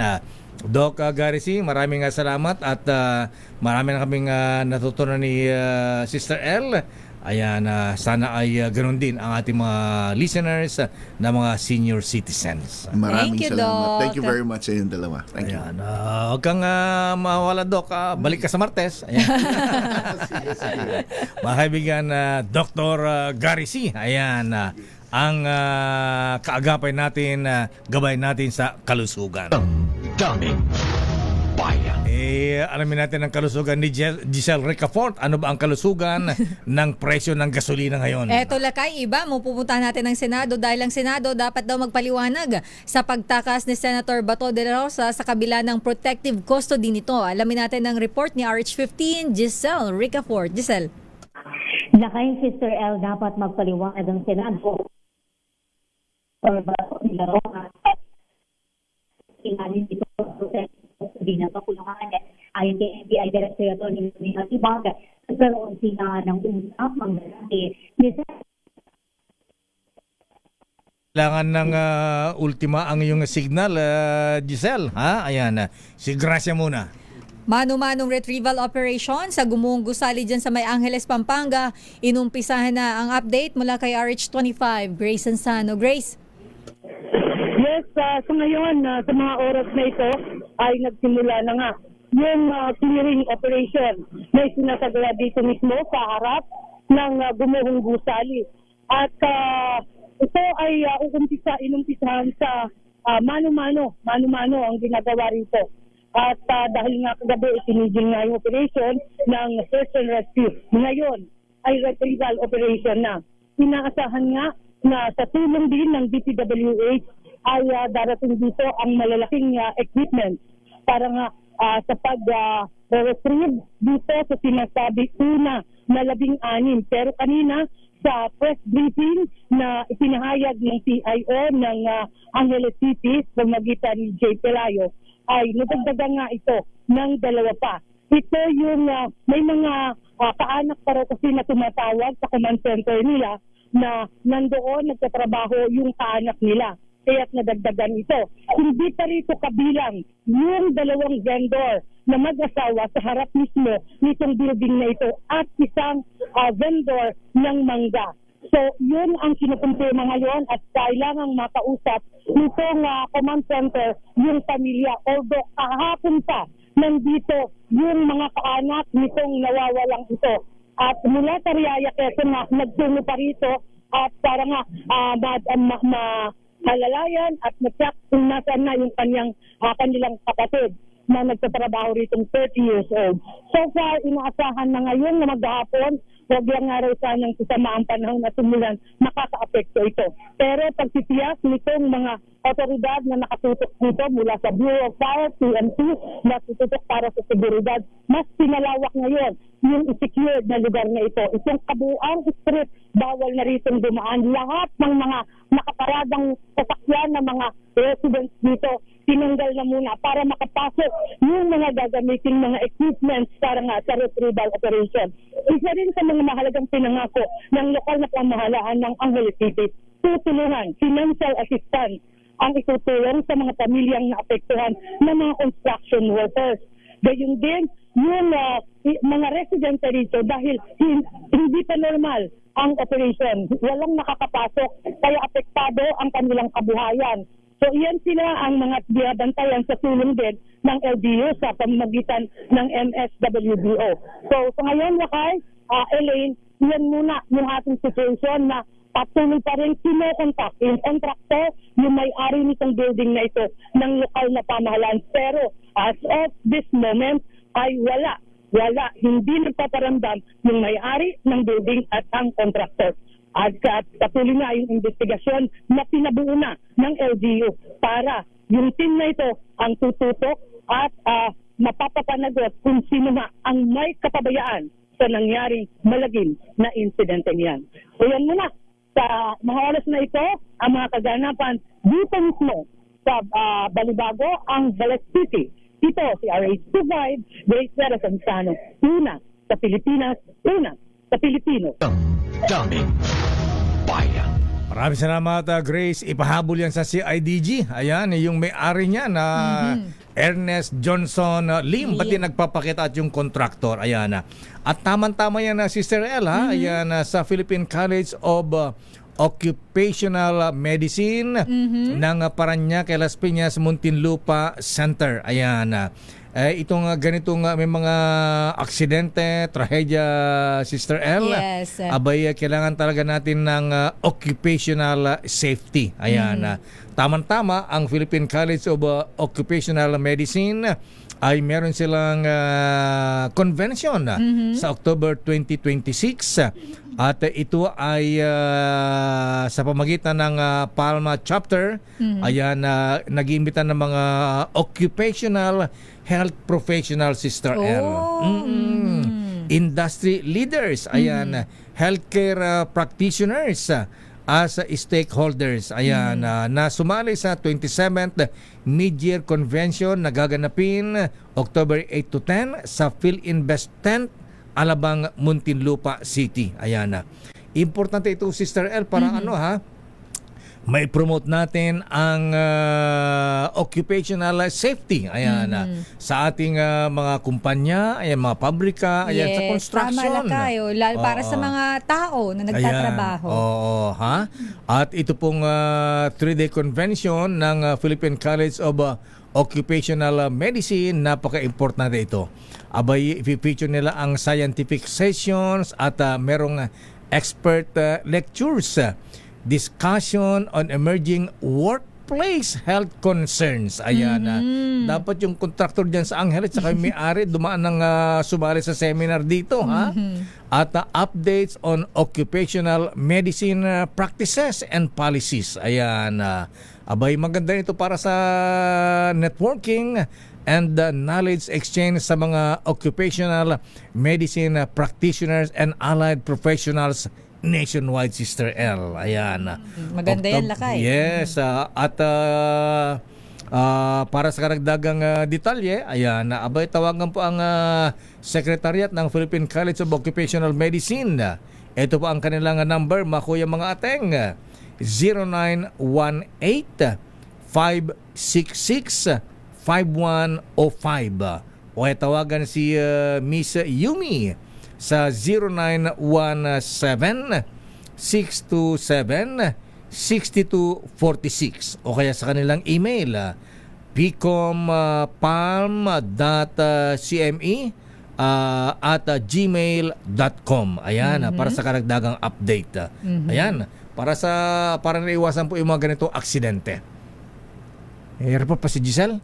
S1: Doc Garisi, maraming salamat at marami na kaming natutunan ni Sister L. Ayan, sana ay ganoon din ang ating mga listeners na mga senior citizens.
S3: Maraming
S10: Thank you,
S3: salamat.
S10: Doc.
S3: Thank you very much sa inyong dalawa. Thank you.
S1: Ayan, huwag kang mawala, Doc. Balik ka sa Martes. Ayan. Mga kaibigan, Dr. Gary C. Ayan, ang kaagapay natin, gabay natin sa kalusugan.
S11: Daming bayan.
S1: Alamin natin ang kalusugan ni Giselle Ricafort. Ano ba ang kalusugan ng presyo ng gasolina ngayon?
S10: Eto lakay, iba mo pupuntahan natin ng Senado dahil ang Senado dapat daw magpaliwanag sa pagtakas ni Senator Bato de la Rosa sa kabila ng protective custody nito. Alamin natin ang report ni RH15, Giselle Ricafort. Giselle.
S17: Lakay, Sister L, dapat magpaliwanag ang Senado or Bato de la Rosa. Inanin dito hindi na pakulungan ayon kay NBI Director Atty. Tibag nagkaroon sila ng usap magdalati
S1: Kailangan ng ultima ang iyong signal, Giselle. Ayan, si Gracia muna.
S10: Mano-manong retrieval operation sa Gumuhong Gusali dyan sa May Angeles, Pampanga. Inumpisahan na ang update mula kay RH25, Grace Ansano. Grace.
S20: Yes, so ngayon, sa mga oras na ito ay nagsimula na nga yung clearing operation na sinasagawa dito mismo sa harap ng Gumuhong Gusali. At ito ay inumpisahan sa mano-mano ang ginagawa rito. At dahil nga kagabi itinigil nga yung operation ng search and rescue. Ngayon ay retrieval operation na. Inaasahan nga na sa tulong din ng DPWH ay darating dito ang malalaking equipment para nga sa pag-retrieve dito sa sinasabi una na 16. Pero kanina sa press briefing na ipinahayag ng PIO ng Angeles City sa magitan ni Jay Pelayo ay nadagdagan nga ito ng 2 pa. Ito yung may mga kaanak pa rin kasi na tumatawag sa command center nila na nandoon nagtatrabaho yung kaanak nila. Kaya't nadagdagan ito. Hindi pa rito kabilang yung 2 vendor na mag-asawa sa harap mismo nitong building na ito at isang vendor ng mangga. So, yun ang kinukumpirma ngayon at kailangang makausap nitong command center yung pamilya. Although kahapon pa nandito yung mga kaanak nitong nawawalang ito. At mula sa Riaya Quezon na nagtungo pa rito at para nga halalayan at na-check kung nasaan na yung kanilang kapatid na nagtatrabaho ritong 30 years old. So far, inaasahan na ngayon na maghapon, huwag lang nga raw sanang sasamaang panahon at tumulan, makaka-apekto ito. Pero pagtitiyak nitong mga otoridad na nakatutok nito mula sa Bureau of Fire, PMC, na tututok para sa seguridad, mas pinalawak ngayon yung secured na lugar na ito. Itong kabuang street, bawal na ritong dumaan. Lahat ng mga nakaparadang sasakyan ng mga residents dito, tinanggal na muna para makapasok yung mga gagamitin mga equipments para nga sa retrieval operation. Isa rin sa mga mahalagang pinangako ng lokal na pamahalaan ng Angeles City, tutulungan, financial assistance ang itutulong sa mga pamilyang naapektuhan ng mga construction workers. Gayun din, yung mga residente rito dahil hindi pa normal ang operation. Walang nakakapasok, kaya apektado ang kanilang kabuhayan. So iyan sila ang mga binabantayan sa tulong din ng LGU sa pamamagitan ng MSWDO. So ngayon, Lakay, Elaine, yan muna yung ating situation na patuloy pa rin kinokontak yung contractor, yung may-ari nitong building na ito ng lokal na pamahalaan. Pero as of this moment ay wala, hindi nagpaparamdam yung may-ari ng building at ang contractor. At patuloy na yung investigasyon na pinabuo na ng LGU para yung team na ito ang tututok at mapapapanagot kung sino na ang may kapabayaan sa nangyaring malagim na insidente niyan. So yan muna, sa mga oras na ito, ang mga kaganapan dito mismo sa Balibago, ang Balec City. Ito si RH25, Grace Perez Ansano, una sa Pilipinas, una sa Pilipino.
S11: Daming bayan.
S1: Maraming salamat, Grace. Ipahabol yan sa CIDG. Ayan, yung may-ari niya na Ernest Johnson Lim. Ba't yung nagpapakita at yung contractor? Ayan. At tamang-tama yan, Sister El, ha? Ayan, sa Philippine College of Occupational Medicine ng Parañaque, Las Piñas, Muntinlupa Center. Ayan. Itong ganitong may mga aksidente, trahedya, Sister L.
S10: Yes.
S1: Abay, kailangan talaga natin ng occupational safety. Ayan. Tamang-tama, ang Philippine College of Occupational Medicine ay meron silang convention sa October 2026 at ito ay sa pamagitan ng Palma Chapter. Ayan, nag-iimbita ng mga occupational health professional, Sister L. Industry leaders, ayan, healthcare practitioners as stakeholders, ayan, na sumali sa 27th Mid-Year Convention na gaganapin October 8 to 10 sa PhilInvest tent, Alabang, Muntinlupa City. Ayan. Importante ito, Sister L, para may promote natin ang occupational safety. Ayan, sa ating mga kumpanya, ayan, mga pabrika, ayan, sa construction.
S10: Tama na kayo, para sa mga tao na nagtatrabaho.
S1: Ayan, At ito pong 3-day convention ng Philippine College of Occupational Medicine, napaka-importante ito. Abay, i-feature nila ang scientific sessions at merong expert lectures, discussion on emerging workplace health concerns. Ayan. Dapat yung contractor dyan sa Angeles at may-ari dumaan ng sumali sa seminar dito. At updates on occupational medicine practices and policies. Ayan. Abay, maganda ito para sa networking and knowledge exchange sa mga occupational medicine practitioners and allied professionals nationwide, Sister L. Ayan.
S10: Maganda yan, Lakay.
S1: Yes. At para sa karagdagang detalye, ayan, abay, tawagan po ang Secretariat ng Philippine College of Occupational Medicine. Ito po ang kanilang number, makuya mga ateng, 0918-566-5105. O ay tawagan si Miss Yumi sa 0917-627-6246 o kaya sa kanilang email pcompalm.cme@gmail.com. Ayan, para sa karagdagang update. Ayan, para naiwasan po yung mga ganitong aksidente. Report pa si Giselle?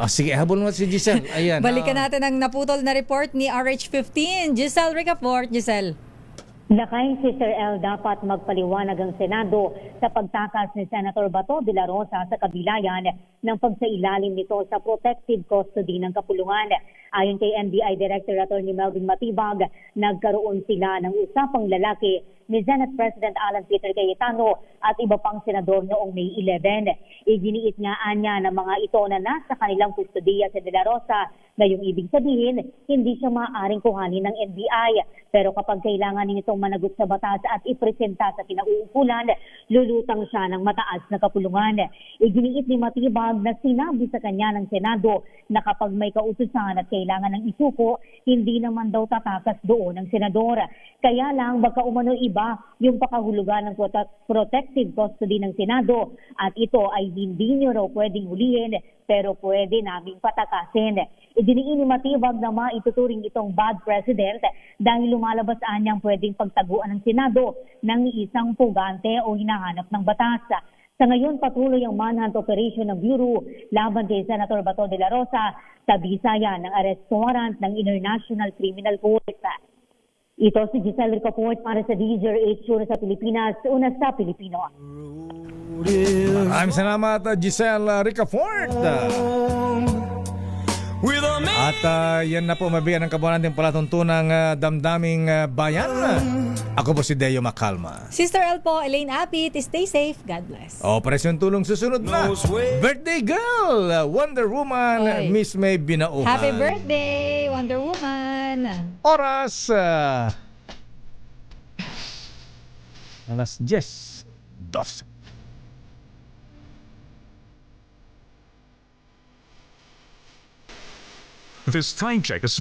S1: Sige, habol mo si Giselle. Ayan.
S10: Balikan natin ang naputol na report ni RH15. Giselle Ricafort. Giselle.
S17: Lakay, Sister L, dapat magpaliwanag ang Senado sa pagtakas ni Senator Bato de la Rosa sa kabilayan ng pagsailalim nito sa protective custody ng kapulungan. Ayon kay NBI Director Attorney Melvin Matibag, nagkaroon sila ng usapang lalaki ni Senate President Alan Peter Cayetano at iba pang senador noong May 11. Iginiit nga niya ng mga ito na nasa kanilang kustodiya sa De La Rosa, ngayong ibig sabihin, hindi siya maaaring kuhanin ng NBI. Pero kapag kailangan nitong managot sa batas at ipresenta sa kinauukulan, lulutang siya ng mataas na kapulungan. Iginiit ni Matibag na sinabi sa kanya ng Senado na kapag may kautusan at kailangan ng isuko, hindi naman daw tatakas doon ng senador. Kaya lang baka umano iba yung pakahulugan ng protective custody ng Senado at ito ay hindi nyo raw pwedeng hulihin pero pwede naming patakasin. Idiniin ni Matibag na maituturing itong bad precedent dahil lumalabas anyang pwedeng pagtaguan ng Senado ng isang pugante o hinahanap ng batas. Sa ngayon, patuloy ang manhunt operation ng Bureau laban kay Senator Bato de la Rosa sa bisaya ng arrest warrant ng International Criminal Court. Ito si Giselle Ricafort para sa DZRH sa Pilipinas, una sa Pilipino.
S1: Maraming salamat, Giselle Ricafort. At yan na po, mabigyan ng kabuuan natin palatuntunang damdaming bayan. Ako po si Deo Macalma.
S10: Sister L po, Elaine Apit. Stay safe. God bless.
S1: Operasyon Tulong susunod na. Birthday girl, Wonder Woman, Miss May Binauhan.
S10: Happy birthday, Wonder Woman.
S1: Oras, alas 10.
S21: dust. This time check is